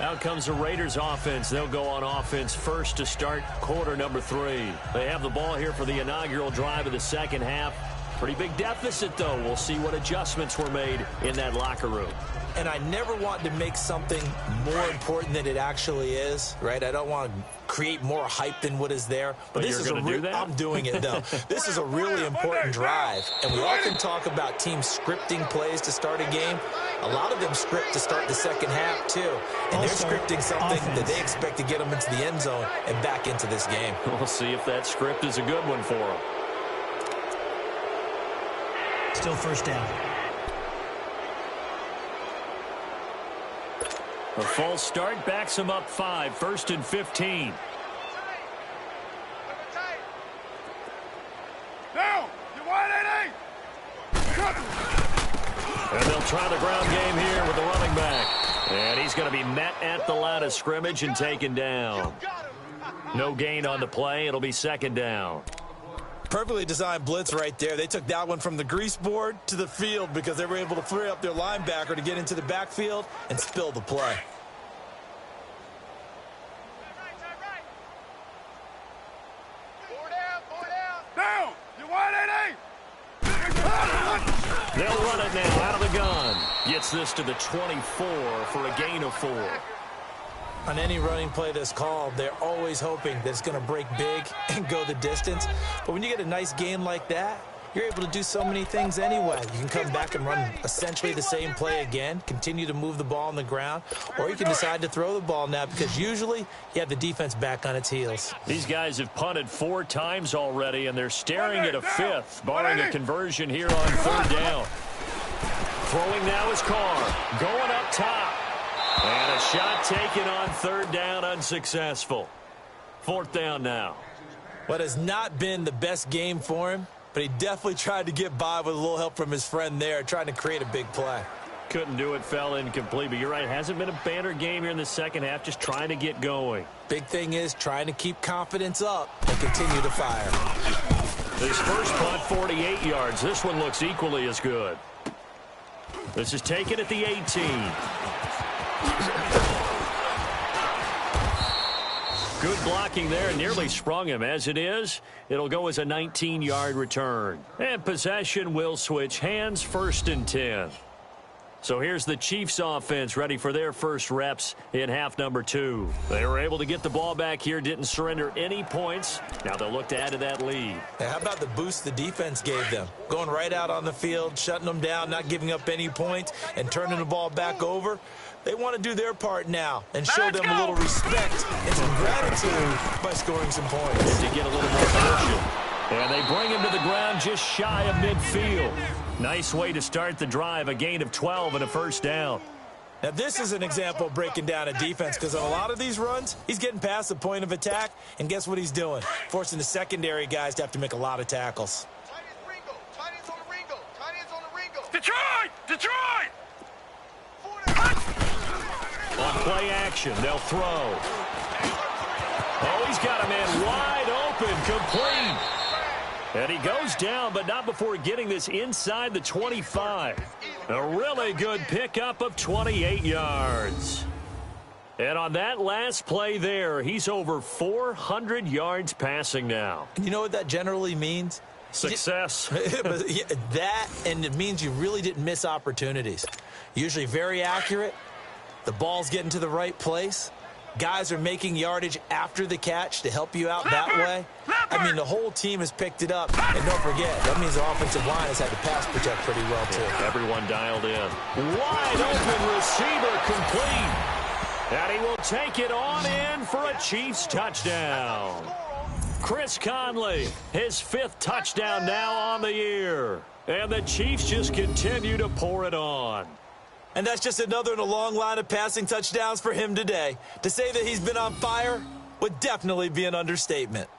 Out comes the Raiders offense. They'll go on offense first to start quarter number 3. They have the ball here for the inaugural drive of the second half. Pretty big deficit, though. We'll see what adjustments were made in that locker room. And I never want to make something more important than it actually is, right? I don't want to create more hype than what is there. But this is I'm doing it, though. This is a really important drive. And we often talk about teams scripting plays to start a game. A lot of them script to start the second half, too. And they're scripting something that they expect to get them into the end zone and back into this game. We'll see if that script is a good one for them. Still first down. A false start backs him up 5, 1st and 15. Now, you want it? And they'll try the ground game here with the running back. And he's going to be met at the line of scrimmage and taken down. No gain on the play. It'll be second down. Perfectly designed blitz right there. They took that one from the grease board to the field because they were able to free up their linebacker to get into the backfield and spill the play. Now, you want it? They'll run it now out of the gun. Gets this to the 24 for a gain of 4. On any running play that's called, they're always hoping that it's going to break big and go the distance. But when you get a nice gain like that, you're able to do so many things anyway. You can come back and run essentially the same play again, continue to move the ball on the ground, or you can decide to throw the ball now because usually you have the defense back on its heels. These guys have punted 4 times already, and they're staring at a 5th, barring a conversion here on 3rd down. Throwing now is Carr, going up top. And a shot taken on 3rd down, unsuccessful. 4th down now. What has not been the best game for him, but he definitely tried to get by with a little help from his friend there, trying to create a big play. Couldn't do it, fell incomplete. But you're right, hasn't been a banner game here in the second half, just trying to get going. Big thing is trying to keep confidence up and continue to fire. His first punt, 48 yards. This one looks equally as good. This is taken at the 18. Good blocking there, and nearly sprung him. As it is, it'll go as a 19-yard return. And possession will switch hands, 1st and 10. So here's the Chiefs offense ready for their first reps in half number 2. They were able to get the ball back here, didn't surrender any points. Now they'll look to add to that lead. Hey, how about the boost the defense gave them? Going right out on the field, shutting them down, not giving up any points, and turning the ball back over. They want to do their part now and show them a little respect and some gratitude by scoring some points. To get a little more motion. And they bring him to the ground just shy of midfield. Nice way to start the drive, a gain of 12 and a 1st down. Now, this is an example of breaking down a defense because on a lot of these runs, he's getting past the point of attack, and guess what he's doing? Forcing the secondary guys to have to make a lot of tackles. Detroit! Detroit! On play action, they'll throw. Oh, he's got a man wide open, complete. And he goes down, but not before getting this inside the 25. A really good pickup of 28 yards. And on that last play there, he's over 400 yards passing now. You know what that generally means? Success. That, and it means you really didn't miss opportunities. Usually very accurate. The ball's getting to the right place. Guys are making yardage after the catch to help you out that way. I mean, the whole team has picked it up. And don't forget, that means the offensive line has had to pass protect pretty well, too. Everyone dialed in. Wide open receiver complete. And he will take it on in for a Chiefs touchdown. Chris Conley, his 5th touchdown now on the year. And the Chiefs just continue to pour it on. And that's just another in a long line of passing touchdowns for him today. To say that he's been on fire would definitely be an understatement.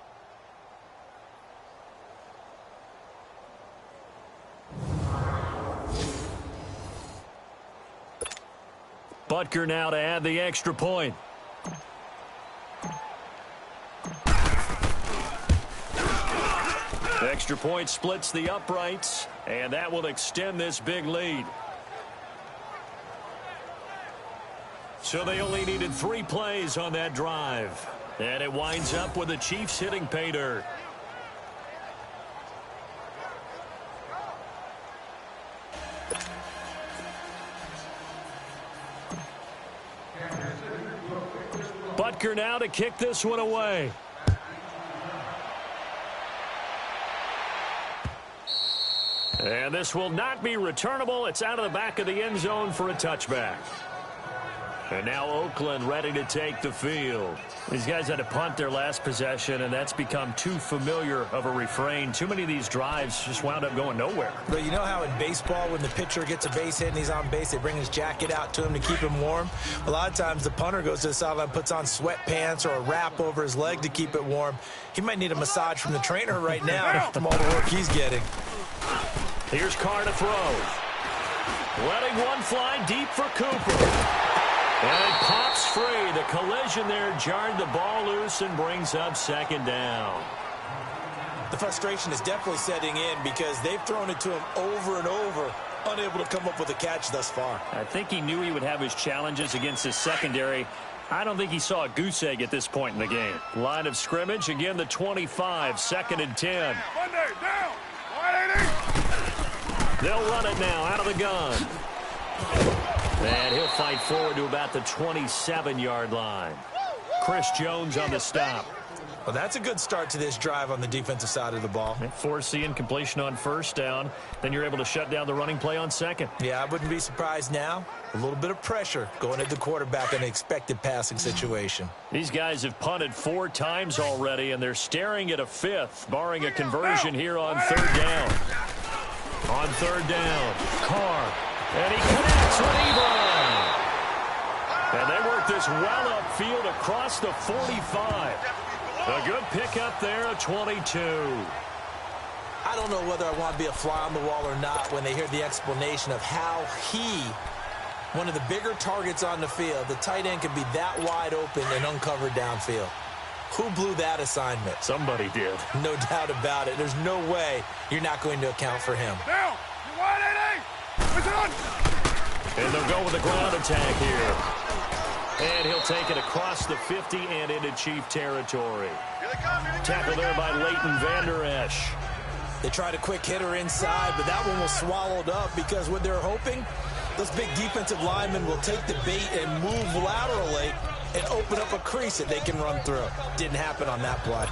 Butker now to add the extra point. The extra point splits the uprights, and that will extend this big lead. So they only needed 3 plays on that drive. And it winds up with the Chiefs hitting pay dirt. Butker now to kick this one away. And this will not be returnable. It's out of the back of the end zone for a touchback. And now Oakland ready to take the field. These guys had to punt their last possession, and that's become too familiar of a refrain. Too many of these drives just wound up going nowhere. But you know how in baseball, when the pitcher gets a base hit and he's on base, they bring his jacket out to him to keep him warm? A lot of times the punter goes to the sideline, puts on sweatpants or a wrap over his leg to keep it warm. He might need a massage from the trainer right now from all the work he's getting. Here's Carr to throw. Letting one fly deep for Cooper. And it pops free. The collision there jarred the ball loose and brings up second down. The frustration is definitely setting in because they've thrown it to him over and over, unable to come up with a catch thus far. I think he knew he would have his challenges against his secondary. I don't think he saw a goose egg at this point in the game. Line of scrimmage, again the 25, 2nd and 10. They'll run it now out of the gun. And he'll fight forward to about the 27-yard line. Chris Jones on the stop. Well, that's a good start to this drive on the defensive side of the ball. Force the incompletion on first down. Then you're able to shut down the running play on second. Yeah, I wouldn't be surprised now. A little bit of pressure going at the quarterback in an expected passing situation. These guys have punted 4 times already, and they're staring at a 5th, barring a conversion here on 3rd down. On 3rd down, Carr. And he connects with Ebron. And they work this well upfield across the 45. A good pickup there at 22. I don't know whether I want to be a fly on the wall or not when they hear the explanation of how one of the bigger targets on the field, the tight end, can be that wide open and uncovered downfield. Who blew that assignment? Somebody did. No doubt about it. There's no way you're not going to account for him. Down. You're wide, 8-8. And they'll go with the ground attack here. And he'll take it across the 50 and into Chief territory. Tackle there by Leighton Vander Esch. They tried a quick hitter inside, but that one was swallowed up because what they're hoping, those big defensive linemen will take the bait and move laterally and open up a crease that they can run through. Didn't happen on that play.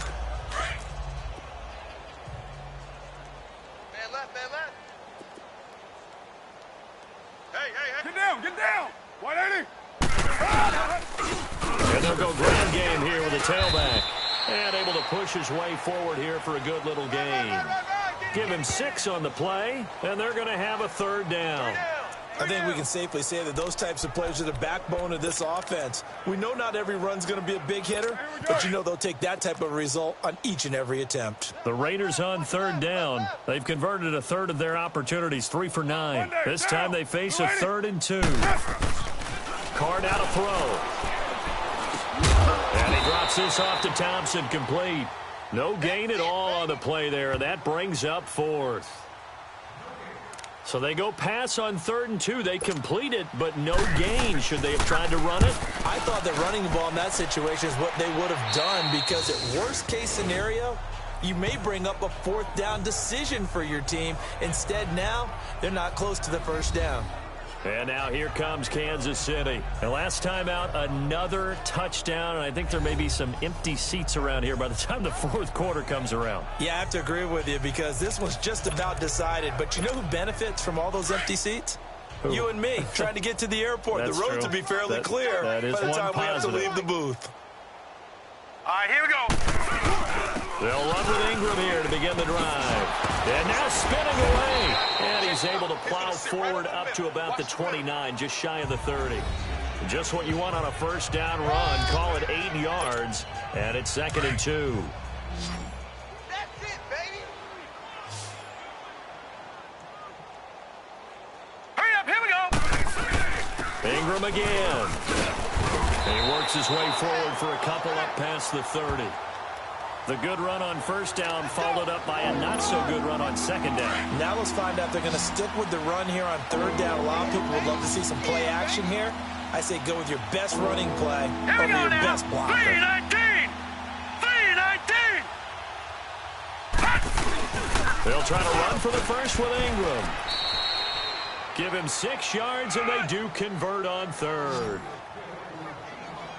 Man left. Hey. Get down. 180. And they'll go ground game here with a tailback. And able to push his way forward here for a good little gain. Give him 6 on the play, and they're going to have a 3rd down. I think we can safely say that those types of plays are the backbone of this offense. We know not every run's going to be a big hitter, but you know they'll take that type of result on each and every attempt. The Raiders on 3rd down. They've converted a 1/3 of their opportunities, 3 for 9. This time they face a 3rd and 2. Carr now to throw. And he drops this off to Thompson, complete. No gain at all on the play there. That brings up 4th. So they go pass on 3rd and 2. They complete it, but no gain. Should they have tried to run it? I thought that running the ball in that situation is what they would have done because at worst case scenario, you may bring up a 4th down decision for your team. Instead now, they're not close to the 1st down. And now here comes Kansas City. And last time out, another touchdown. And I think there may be some empty seats around here by the time the 4th quarter comes around. Yeah, I have to agree with you because this one's just about decided. But you know who benefits from all those empty seats? Who? You and me, trying to get to the airport. The roads will be fairly clear by the time we have to leave the booth. All right, here we go. They'll run with Ingram here to begin the drive. And now spinning away. And he's able to plow forward up to about the 29, just shy of the 30. Just what you want on a 1st down run. Call it 8 yards. And it's 2nd and 2. That's it, baby. Hurry up, here we go. Ingram again. And he works his way forward for a couple up past the 30. The good run on 1st down followed up by a not-so-good run on 2nd down. Now let's find out if they're going to stick with the run here on 3rd down. A lot of people would love to see some play action here. I say go with your best running play Here over we go your now. best blocker. 319. 319. They'll try to run for the first with Ingram. Give him 6 yards, and they do convert on third.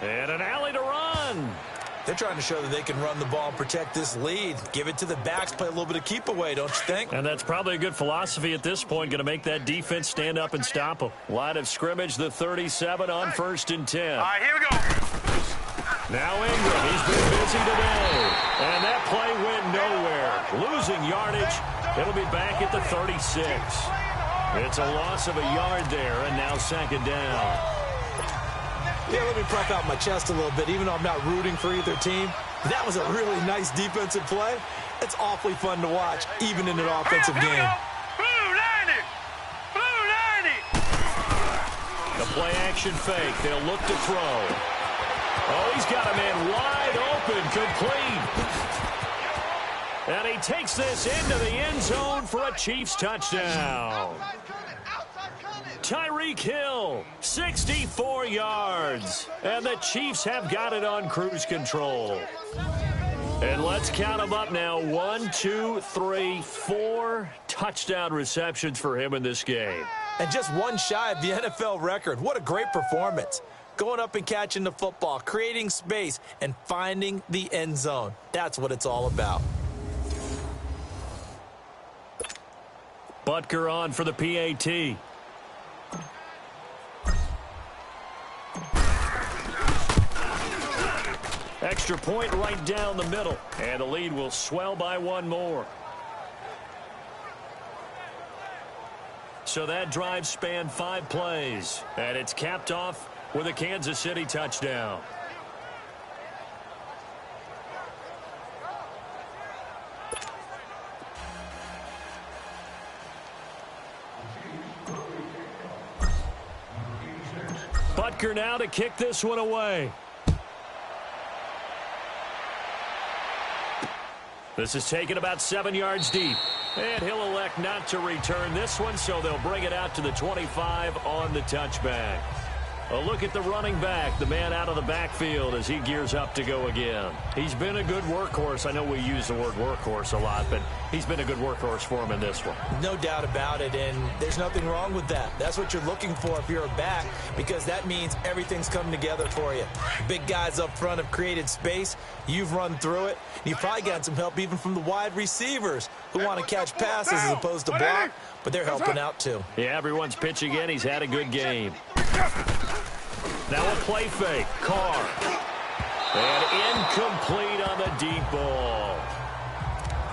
And an alley to run. They're trying to show that they can run the ball and protect this lead. Give it to the backs, play a little bit of keep away, don't you think? And that's probably a good philosophy at this point, going to make that defense stand up and stop them. Line of scrimmage, the 37 on 1st and 10. All right, here we go. Now Ingram, he's been busy today. And that play went nowhere. Losing yardage, it'll be back at the 36. It's a loss of a yard there, and now 2nd down. Yeah, let me puff out my chest a little bit, even though I'm not rooting for either team. That was a really nice defensive play. It's awfully fun to watch, even in an offensive game. Blue 90. Blue 90. The play action fake. They'll look to throw. Oh, he's got a man wide open, complete. And he takes this into the end zone for a Chiefs touchdown. Tyreek Hill, 64 yards. And the Chiefs have got it on cruise control. And let's count them up now. 1, 2, 3, 4 touchdown receptions for him in this game. And just one shy of the NFL record. What a great performance. Going up and catching the football, creating space, and finding the end zone. That's what it's all about. Butker on for the PAT. Extra point right down the middle. And the lead will swell by 1 more. So that drive spanned 5 plays. And it's capped off with a Kansas City touchdown. Butker now to kick this one away. This is taken about 7 yards deep. And he'll elect not to return this one, so they'll bring it out to the 25 on the touchback. A look at the running back, the man out of the backfield as he gears up to go again. He's been a good workhorse. I know we use the word workhorse a lot, but he's been a good workhorse for him in this one. No doubt about it, and there's nothing wrong with that. That's what you're looking for if you're a back, because that means everything's come together for you. Big guys up front have created space. You've run through it. You've probably gotten some help even from the wide receivers who want to catch passes as opposed to block, but they're helping out too. Yeah, everyone's pitching in. He's had a good game. Now a play fake. Carr. And incomplete on the deep ball.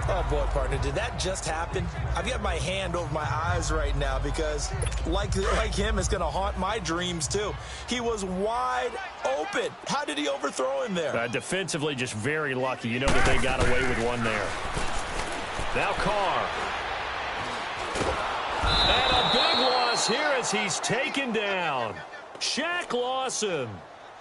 Oh, boy, partner, did that just happen? I've got my hand over my eyes right now because, like him, it's going to haunt my dreams, too. He was wide open. How did he overthrow him there? Defensively, just very lucky. You know that they got away with one there. Now Carr. And a big loss here as he's taken down. Shaq Lawson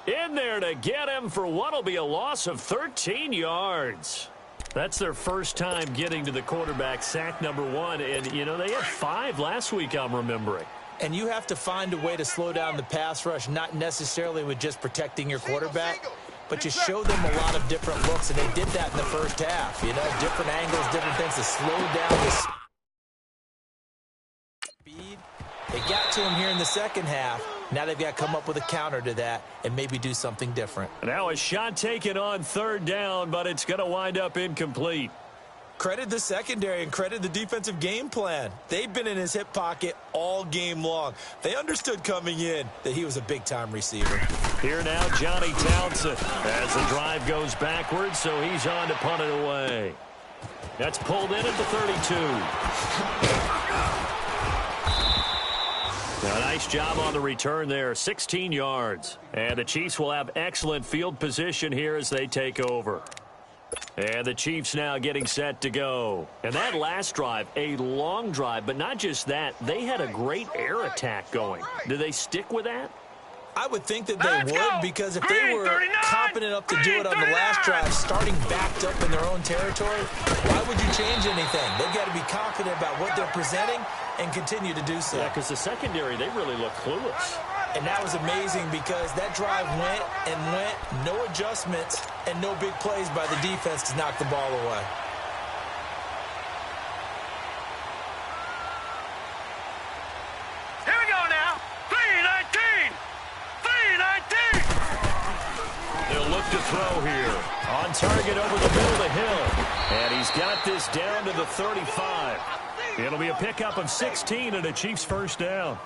in there to get him for what will be a loss of 13 yards. That's their first time getting to the quarterback, sack number 1. And, you know, they had 5 last week, I'm remembering. And you have to find a way to slow down the pass rush, not necessarily with just protecting your quarterback, but you show them a lot of different looks, and they did that in the first half. You know, different angles, different things to slow down the speed. They got to him here in the second half. Now they've got to come up with a counter to that and maybe do something different. Now a shot taken on 3rd down, but it's going to wind up incomplete. Credit the secondary and credit the defensive game plan. They've been in his hip pocket all game long. They understood coming in that he was a big-time receiver. Here now, Johnny Townsend as the drive goes backwards, so he's on to punt it away. That's pulled in at the 32. Now, a nice job on the return there, 16 yards. And the Chiefs will have excellent field position here as they take over. And the Chiefs now getting set to go. And that last drive, a long drive, but not just that. They had a great air attack going. Do they stick with that? I would think that they would, because if they were confident enough to do it on the last drive, starting backed up in their own territory, why would you change anything? They've got to be confident about what they're presenting and continue to do so. Yeah, because the secondary, they really look clueless. And that was amazing because that drive went and went, no adjustments, and no big plays by the defense to knock the ball away. Here we go now. 3-19. 3-19. They'll look to throw here. On target over the middle to Hill. And he's got this down to the 35. It'll be a pickup of 16 and a Chiefs first down.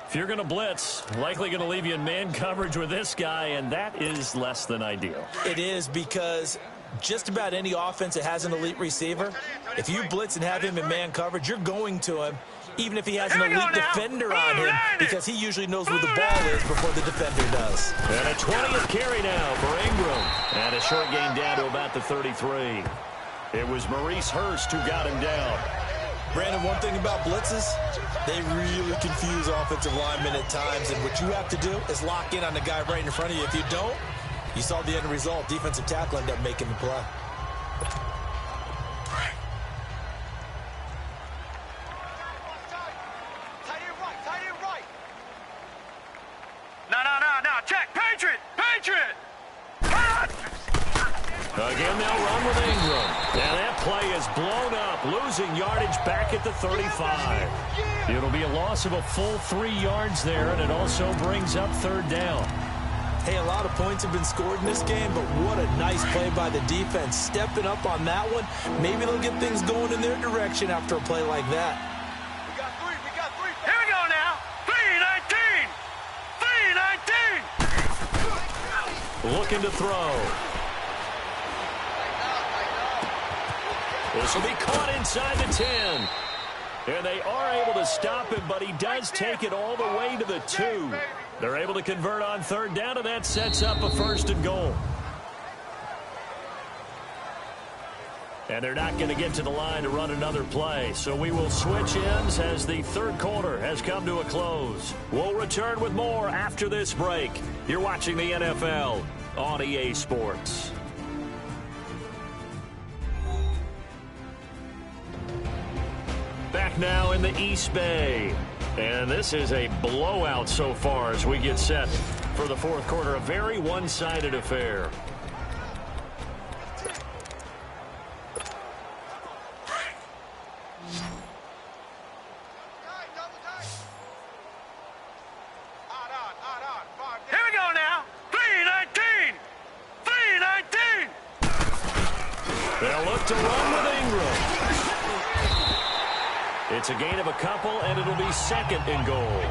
If you're going to blitz, likely going to leave you in man coverage with this guy, and that is less than ideal. It is, because just about any offense that has an elite receiver, if you blitz and have him in man coverage, you're going to him, even if he has an elite defender on him, because he usually knows where the ball is before the defender does. And a 20th carry now for Ingram. And a short gain down to about the 33. It was Maurice Hurst who got him down. Brandon, one thing about blitzes, they really confuse offensive linemen at times, and what you have to do is lock in on the guy right in front of you. If you don't, you saw the end result. Defensive tackle ended up making the play. No. Check. Patriot. Again, they'll run with Ingram. And that play is blown up, losing yardage back at the 35. It'll be a loss of a full 3 yards there, and it also brings up third down. Hey, a lot of points have been scored in this game, but what a nice play by the defense. Stepping up on that one, maybe they'll get things going in their direction after a play like that. We got three. Here we go now. 3-19. 3-19. Looking to throw. This will be caught inside the 10. And they are able to stop him, but he does take it all the way to the 2. They're able to convert on third down, and that sets up a first and goal. And they're not going to get to the line to run another play. So we will switch ends as the third quarter has come to a close. We'll return with more after this break. You're watching the NFL on EA Sports. Back now in the East Bay. And this is a blowout so far as we get set for the fourth quarter. A very one-sided affair. Here we go now. 3-19. 3-19. They'll look to run with Ingram. It's a gain of a couple, and it'll be second and goal.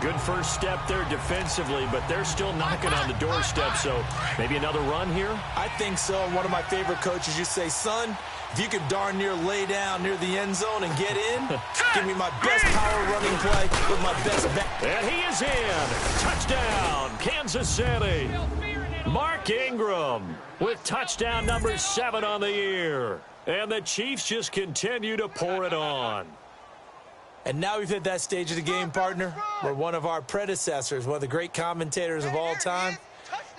Good first step there defensively, but they're still knocking on the doorstep, so maybe another run here? I think so. One of my favorite coaches used to say, son, if you could darn near lay down near the end zone and get in, give me my best power running play with my best back. And he is in. Touchdown, Kansas City. Mark Ingram with touchdown number 7 on the year. And the Chiefs just continue to pour it on. And now we've hit that stage of the game, partner, where one of our predecessors, one of the great commentators of all time,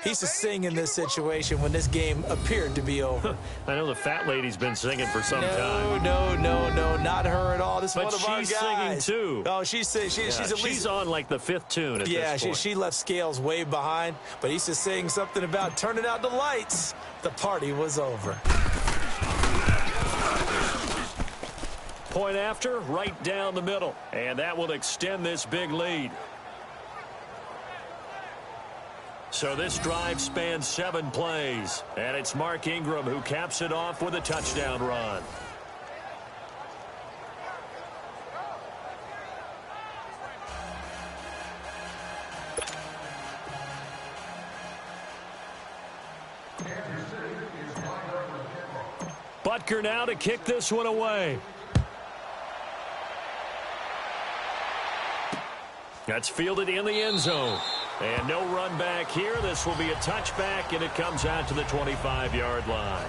he used to sing in this situation when this game appeared to be over. I know the fat lady's been singing for some time. No, not her at all. This is one of our guys. But she's singing too. Oh, she's at least... She's on like the 5th tune at this point. She left Scales way behind, but he used to sing something about turning out the lights. The party was over. Point after, right down the middle. And that will extend this big lead. So this drive spans 7 plays. And it's Mark Ingram who caps it off with a touchdown run. Butker now to kick this one away. That's fielded in the end zone. And no run back here. This will be a touchback, and it comes out to the 25-yard line.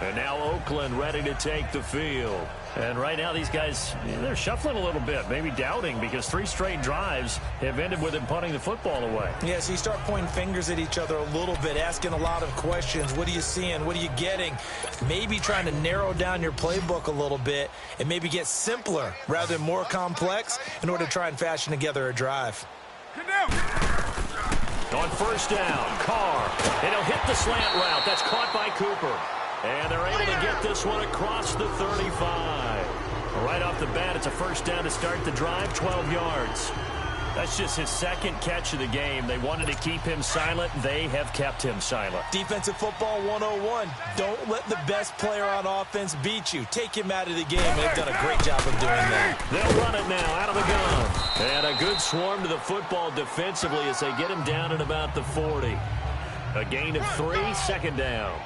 And now Oakland ready to take the field. And right now these guys, they're shuffling a little bit, maybe doubting, because 3 straight drives have ended with them punting the football away. Yeah, so you start pointing fingers at each other a little bit, asking a lot of questions. What are you seeing? What are you getting? Maybe trying to narrow down your playbook a little bit and maybe get simpler rather than more complex in order to try and fashion together a drive. On first down, Carr, and he'll hit the slant route. That's caught by Cooper. And they're able to get this one across the 35. Right off the bat, it's a first down to start the drive, 12 yards. That's just his second catch of the game. They wanted to keep him silent. They have kept him silent. Defensive football 101. Don't let the best player on offense beat you. Take him out of the game. They've done a great job of doing that. They'll run it now out of the gun. And a good swarm to the football defensively as they get him down at about the 40. A gain of 3, second down.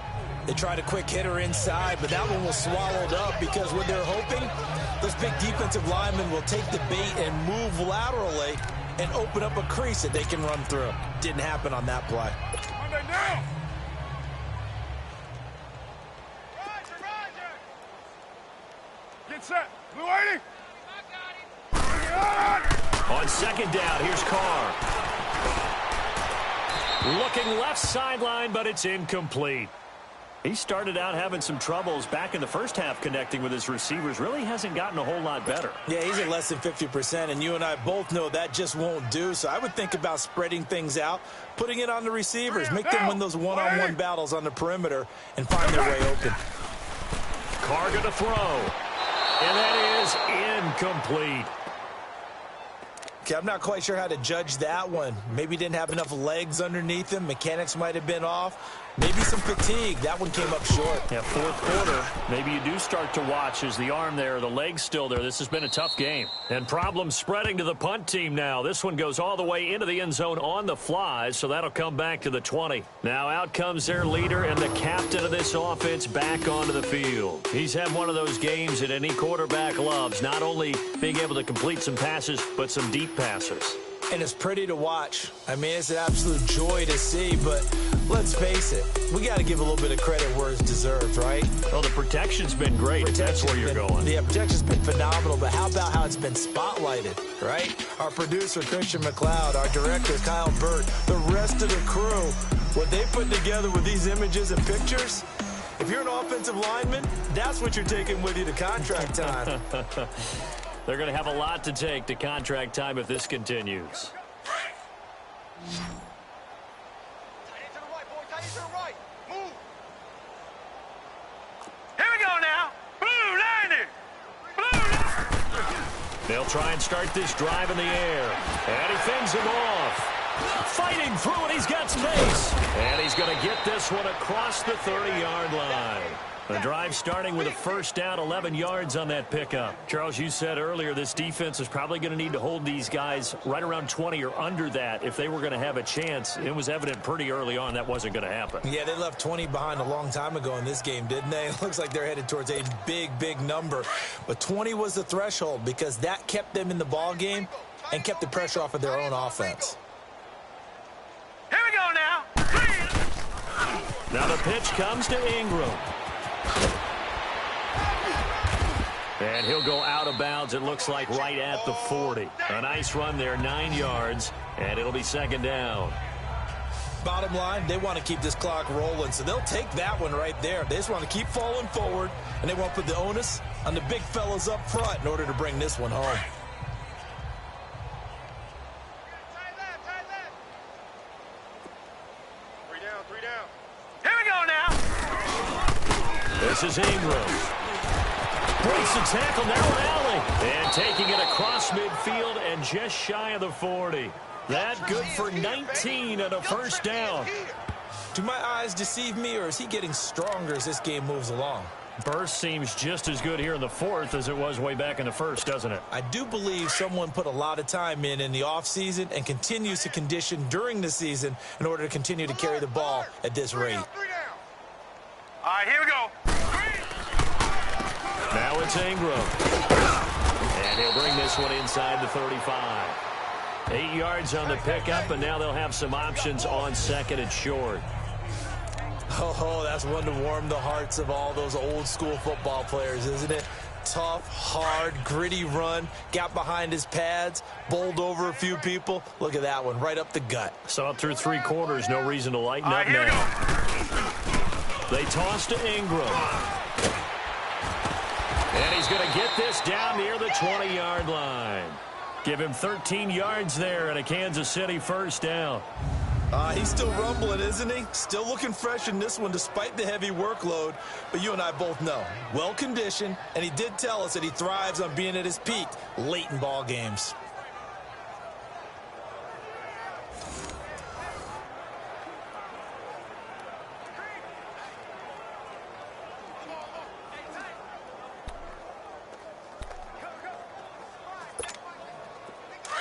They tried a quick hitter inside, but that one was swallowed up because what they're hoping, those big defensive linemen will take the bait and move laterally and open up a crease that they can run through. Didn't happen on that play. Get set. Blue 80. On second down, here's Carr. Looking left sideline, but it's incomplete. He started out having some troubles back in the first half connecting with his receivers. Really hasn't gotten a whole lot better. Yeah, he's at less than 50%, and you and I both know that just won't do. So I would think about spreading things out, putting it on the receivers, make them win those one-on-one battles on the perimeter, and find their way open. Carr going to throw, and that is incomplete. Okay, I'm not quite sure how to judge that one. Maybe didn't have enough legs underneath him. Mechanics might have been off. Maybe some fatigue. That one came up short. Yeah, fourth quarter. Maybe you do start to watch as the arm there, the leg's still there. This has been a tough game. And problems spreading to the punt team now. This one goes all the way into the end zone on the fly, so that'll come back to the 20. Now out comes their leader and the captain of this offense back onto the field. He's had one of those games that any quarterback loves, not only being able to complete some passes, but some deep passes. And it's pretty to watch. I mean, it's an absolute joy to see, but let's face it, we got to give a little bit of credit where it's deserved, right? Well, the protection's been great. That's where you're going. Yeah, protection's been phenomenal, but how about how it's been spotlighted, right? Our producer, Christian McLeod, our director, Kyle Burt, the rest of the crew, what they put together with these images and pictures, if you're an offensive lineman, that's what you're taking with you to contract time. They're going to have a lot to take to contract time if this continues. Here we go now. Blue 90. Blue 90. They'll try and start this drive in the air. And he fends him off. Fighting through it, he's got space. And he's going to get this one across the 30-yard line. The drive starting with a first down, 11 yards on that pickup. Charles, you said earlier this defense is probably going to need to hold these guys right around 20 or under that if they were going to have a chance. It was evident pretty early on that wasn't going to happen. Yeah, they left 20 behind a long time ago in this game, didn't they? It looks like they're headed towards a big, big number. But 20 was the threshold because that kept them in the ball game and kept the pressure off of their own offense. Here we go now. Now the pitch comes to Ingram. And he'll go out of bounds, it looks like, right at the 40. A nice run there, 9 yards, and it'll be second down. Bottom line, they want to keep this clock rolling, so they'll take that one right there. They just want to keep falling forward, and they want to put the onus on the big fellas up front in order to bring this one home. Three down. Here we go now. This is Ingram. Breaks the tackle, narrow alley. And taking it across midfield and just shy of the 40. That good for 19 and a first down. Do my eyes deceive me, or is he getting stronger as this game moves along? Burst seems just as good here in the fourth as it was way back in the first, doesn't it? I do believe someone put a lot of time in the offseason and continues to condition during the season in order to continue to carry the ball at this rate. All right, here we go. Now it's Ingram. And he'll bring this one inside the 35. 8 yards on the pickup, and now they'll have some options on second and short. Oh, that's one to warm the hearts of all those old school football players, isn't it? tough, hard, gritty run. Got behind his pads, bowled over a few people. Look at that one, right up the gut. So up through 3 quarters, no reason to lighten up now. They toss to Ingram. And he's going to get this down near the 20-yard line. Give him 13 yards there and a Kansas City first down. He's still rumbling, isn't he? Still looking fresh in this one despite the heavy workload. But you and I both know, well-conditioned, and he did tell us that he thrives on being at his peak late in ball games.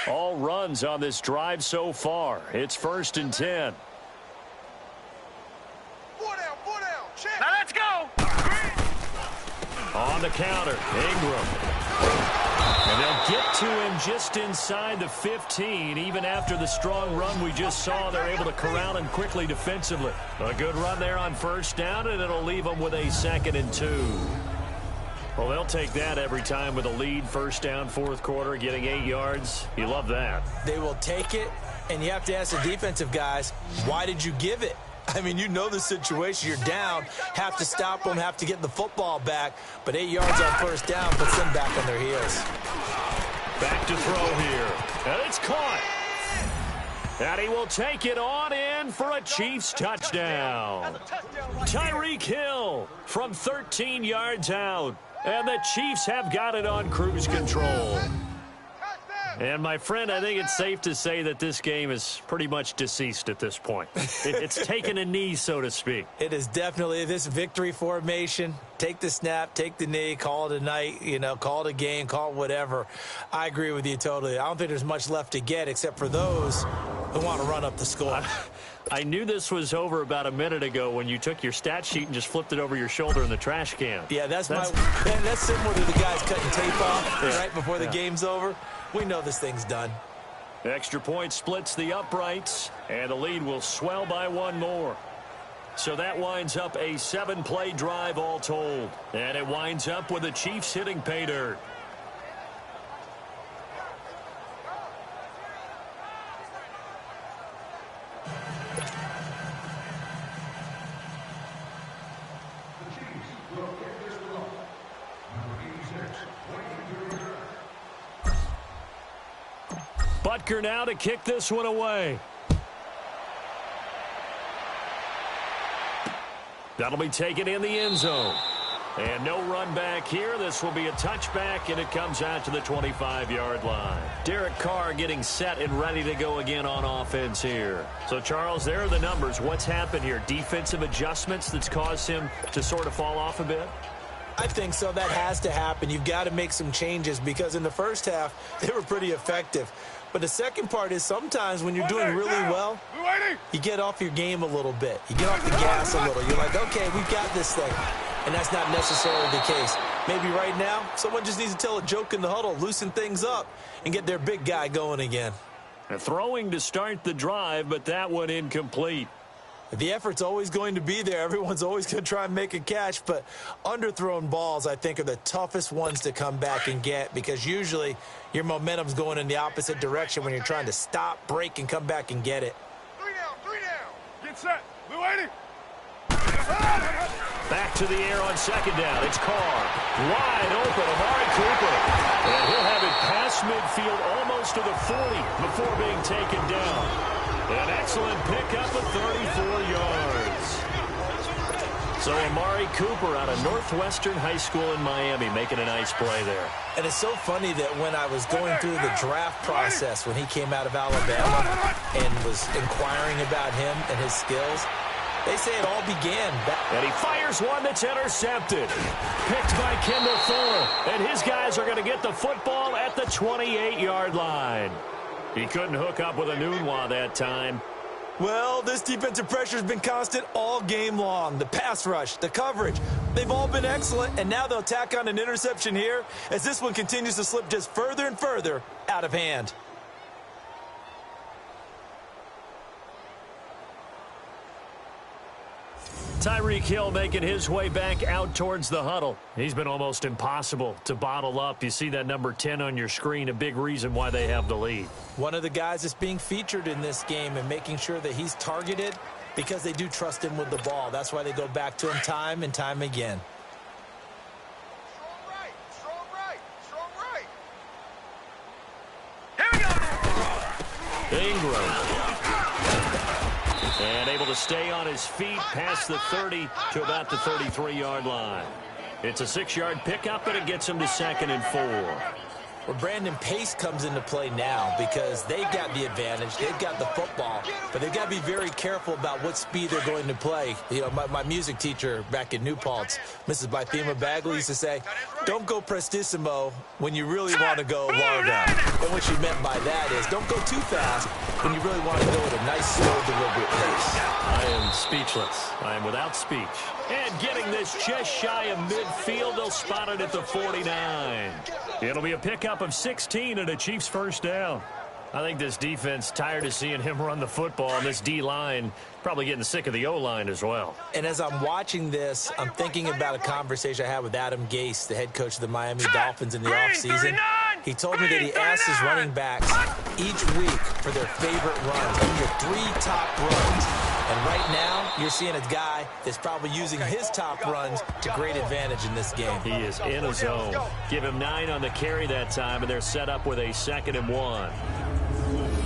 All runs on this drive so far. It's 1st and 10. Now let's go. On the counter, Ingram. And they'll get to him just inside the 15. Even after the strong run we just saw, they're able to corral him quickly defensively. A good run there on first down, and it'll leave them with a 2nd and 2. Well, they'll take that every time with a lead. First down, 4th quarter, getting 8 yards. You love that. They will take it, and you have to ask the defensive guys, why did you give it? I mean, you know the situation. You're down, have to stop them, have to get the football back. But 8 yards on first down puts them back on their heels. Back to throw here. And it's caught. And he will take it on in for a Chiefs touchdown. Tyreek Hill from 13 yards out. And the Chiefs have got it on cruise control. And, my friend, I think it's safe to say that this game is pretty much deceased at this point. It's taken a knee, so to speak. It is definitely this victory formation. Take the snap, take the knee, call it a night, call it a game, call it whatever. I agree with you totally. I don't think there's much left to get except for those who want to run up the score. I knew this was over about a minute ago when you took your stat sheet and just flipped it over your shoulder in the trash can. Yeah, that's similar to the guys cutting tape off right before the game's over. We know this thing's done. Extra point splits the uprights, and the lead will swell by 1 more. So that winds up a 7-play drive all told. And it winds up with the Chiefs hitting pay dirt. Butker now to kick this one away. That'll be taken in the end zone. And no run back here. This will be a touchback, and it comes out to the 25-yard line. Derek Carr getting set and ready to go again on offense here. So, Charles, there are the numbers. What's happened here? Defensive adjustments that's caused him to sort of fall off a bit? I think so. That has to happen. You've got to make some changes because in the first half, they were pretty effective. But the second part is sometimes when you're doing really well, you get off your game a little bit. You get off the gas a little. You're like, okay, we've got this thing. And that's not necessarily the case. Maybe right now, someone just needs to tell a joke in the huddle, loosen things up, and get their big guy going again. And throwing to start the drive, but that one incomplete. The effort's always going to be there. Everyone's always going to try and make a catch, but underthrown balls, I think, are the toughest ones to come back and get because usually your momentum's going in the opposite direction when you're trying to stop, break, and come back and get it. 3 down. Get set. Blue 80. Back to the air on second down. It's Carr. Wide open, Amari Cooper. And he'll have it past midfield almost to the 40 before being taken down. An excellent pickup of 34 yards. So Amari Cooper out of Northwestern High School in Miami making a nice play there. And it's so funny that when I was going through the draft process when he came out of Alabama and was inquiring about him and his skills, they say it all began back. And he fires one that's intercepted. Picked by Kendall Fuller. And his guys are going to get the football at the 28-yard line. He couldn't hook up with Enunwa that time. Well, this defensive pressure has been constant all game long. The pass rush, the coverage, they've all been excellent, and now they'll tack on an interception here as this one continues to slip just further and further out of hand. Tyreek Hill making his way back out towards the huddle. He's been almost impossible to bottle up. You see that number 10 on your screen, a big reason why they have the lead. One of the guys that's being featured in this game and making sure that he's targeted because they do trust him with the ball. That's why they go back to him time and time again. Strong right. Here we go. Ingram. And able to stay on his feet past the 30 to about the 33-yard line. It's a 6-yard pickup, and it gets him to 2nd and 4. Well, Brandon, pace comes into play now because they've got the advantage. They've got the football, but they've got to be very careful about what speed they're going to play. You know, my music teacher back in New Paltz, Mrs. Bythema Bagley, used to say, don't go prestissimo when you really want to go larga. And what she meant by that is don't go too fast when you really want to go at a nice, slow, deliberate pace. I am speechless. I am without speech. And getting this just shy of midfield, they'll spot it at the 49. It'll be a pickup of 16 and a Chiefs first down. I think this defense tired of seeing him run the football, and this D-line probably getting sick of the O-line as well. And as I'm watching this, I'm thinking about a conversation I had with Adam Gase, the head coach of the Miami Dolphins in the offseason. He told me that he asked his running backs each week for their favorite runs, your 3 top runs. And right now, you're seeing a guy that's probably using his top runs to great advantage in this game. He is in a zone. Give him 9 on the carry that time, and they're set up with a 2nd and 1.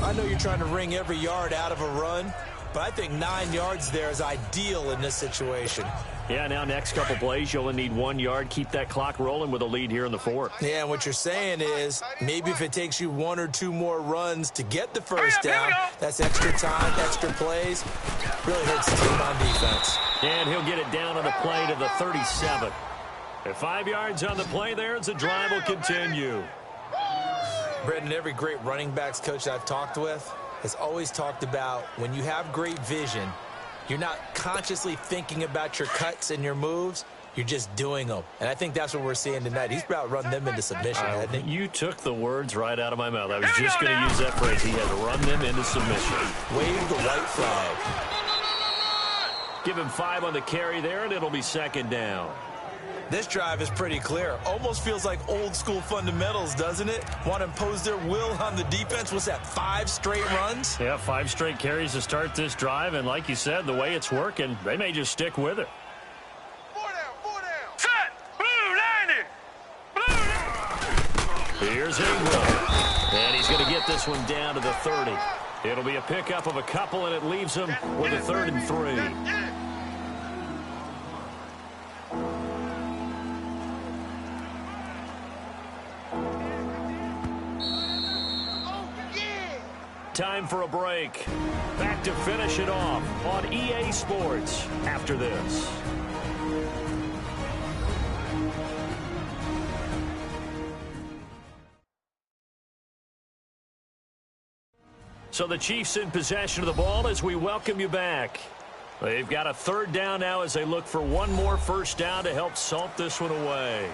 I know you're trying to wring every yard out of a run, but I think 9 yards there is ideal in this situation. Yeah, now next couple plays, you'll only need 1 yard. Keep that clock rolling with a lead here in the 4th. Yeah, and what you're saying is maybe if it takes you 1 or 2 more runs to get the first down, that's extra time, extra plays. Really hurts the team on defense. And he'll get it down on the play to the 37. At 5 yards on the play there, the drive will continue. Brendan, every great running backs coach that I've talked with has always talked about when you have great vision, you're not consciously thinking about your cuts and your moves. You're just doing them. And I think that's what we're seeing tonight. He's about to run them into submission, hasn't he? You took the words right out of my mouth. I was just going to use that phrase. He had to run them into submission. Wave the white flag. Give him 5 on the carry there, and it'll be 2nd down. This drive is pretty clear. Almost feels like old school fundamentals, doesn't it? Want to impose their will on the defense. What's that, 5 straight runs? Yeah, 5 straight carries to start this drive. And like you said, the way it's working, they may just stick with it. 4 down. Set. Blue 90. Here's Ingram. And he's going to get this one down to the 30. It'll be a pickup of a couple, and it leaves him with a 3rd and 3. Time for a break. Back to finish it off on EA Sports after this. So the Chiefs in possession of the ball as we welcome you back. They've got a 3rd down now as they look for 1 more first down to help salt this one away.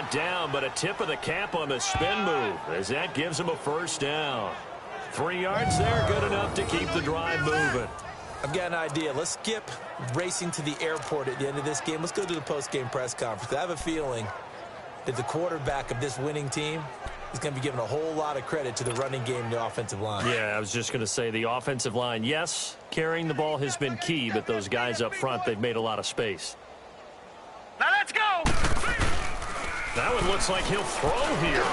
Down, but a tip of the cap on the spin move as that gives him a first down. 3 yards there, good enough to keep the drive moving. I've got an idea. Let's skip racing to the airport at the end of this game. Let's go to the post-game press conference. I have a feeling that the quarterback of this winning team is going to be given a whole lot of credit to the running game and the offensive line. Yeah, I was just going to say the offensive line, yes, carrying the ball has been key, but those guys up front, they've made a lot of space. Now let's go. That one looks like he'll throw here.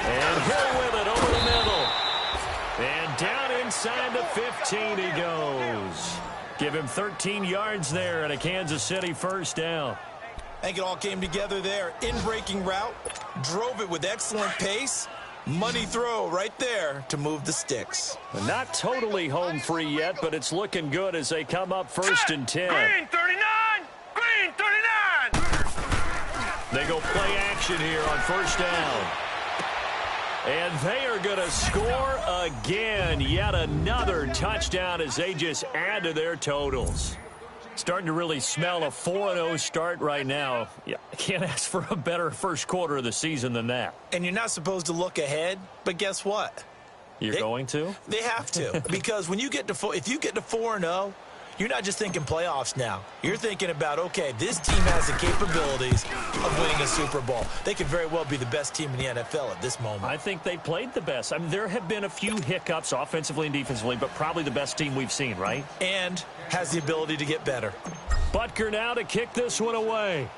And Hill with it over the middle. And down inside the 15 he goes. Give him 13 yards there and a Kansas City first down. I think it all came together there. In-breaking route, drove it with excellent pace. Money throw right there to move the sticks. Not totally home free yet, but it's looking good as they come up 1st and 10. Green 39! Green 39! They go play action here on 1st down. And they are going to score again. Yet another touchdown as they just add to their totals. Starting to really smell a 4-0 start right now. Yeah, I can't ask for a better first quarter of the season than that. And you're not supposed to look ahead, but guess what? You're going to? They have to. Because when you get to if you get to 4-0, you're not just thinking playoffs now. You're thinking about, okay, this team has the capabilities of winning a Super Bowl. They could very well be the best team in the NFL at this moment. I think they played the best. I mean, there have been a few hiccups offensively and defensively, but probably the best team we've seen, right? And has the ability to get better. Butker now to kick this one away.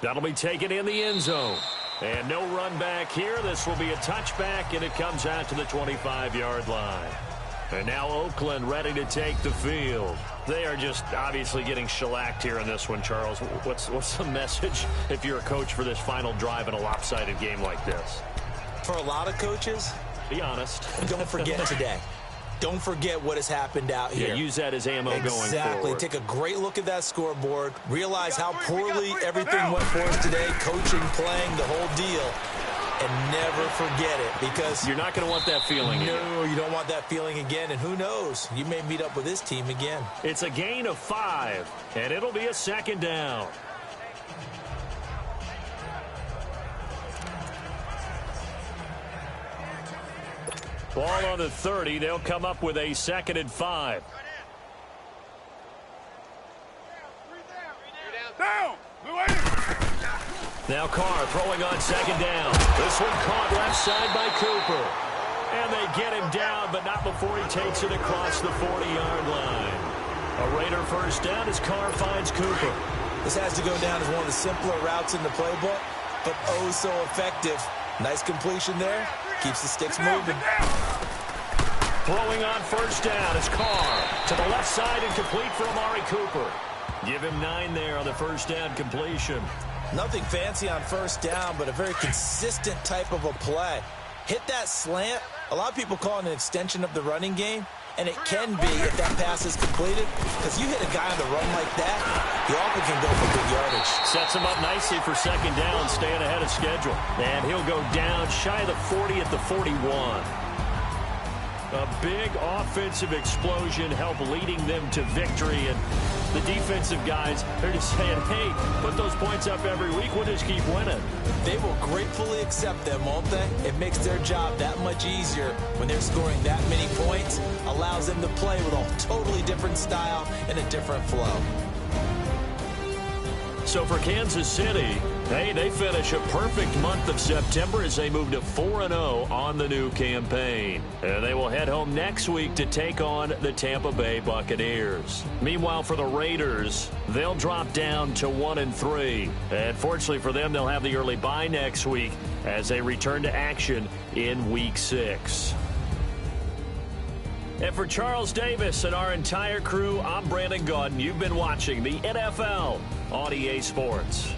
That'll be taken in the end zone. And no run back here. This will be a touchback, and it comes out to the 25-yard line. And now Oakland ready to take the field. They are just obviously getting shellacked here in this one, Charles. What's the message if you're a coach for this final drive in a lopsided game like this? For a lot of coaches, be honest. Don't forget today. Don't forget what has happened out here. Yeah, use that as ammo going forward. Exactly. Take a great look at that scoreboard. Realize how poorly everything went for us today. Coaching, playing, the whole deal. And never forget it, because you're not going to want that feeling again. No, you don't want that feeling again. And who knows? You may meet up with this team again. It's a gain of 5, and it'll be a second down. Ball on the 30. They'll come up with a 2nd and 5. Now Carr throwing on 2nd down. This one caught left side by Cooper. And they get him down, but not before he takes it across the 40-yard line. A Raider first down as Carr finds Cooper. This has to go down as one of the simpler routes in the playbook, but oh so effective. Nice completion there. Keeps the sticks moving. Throwing on first down is Carr. To the left side and complete for Amari Cooper. Give him 9 there on the first down completion. Nothing fancy on first down, but a very consistent type of a play. Hit that slant. A lot of people call it an extension of the running game, and it can be if that pass is completed, because you hit a guy on the run like that, he often can go for good yardage. Sets him up nicely for 2nd down, staying ahead of schedule. And he'll go down shy of the 40 at the 41. A big offensive explosion helped leading them to victory. And the defensive guys, they're just saying, hey, put those points up every week. We'll just keep winning. They will gratefully accept them, won't they? It makes their job that much easier when they're scoring that many points. Allows them to play with a totally different style and a different flow. So for Kansas City, hey, they finish a perfect month of September as they move to 4-0 on the new campaign. And they will head home next week to take on the Tampa Bay Buccaneers. Meanwhile, for the Raiders, they'll drop down to 1-3. And fortunately for them, they'll have the early bye next week as they return to action in Week 6. And for Charles Davis and our entire crew, I'm Brandon Gaudin. You've been watching the NFL on EA Sports.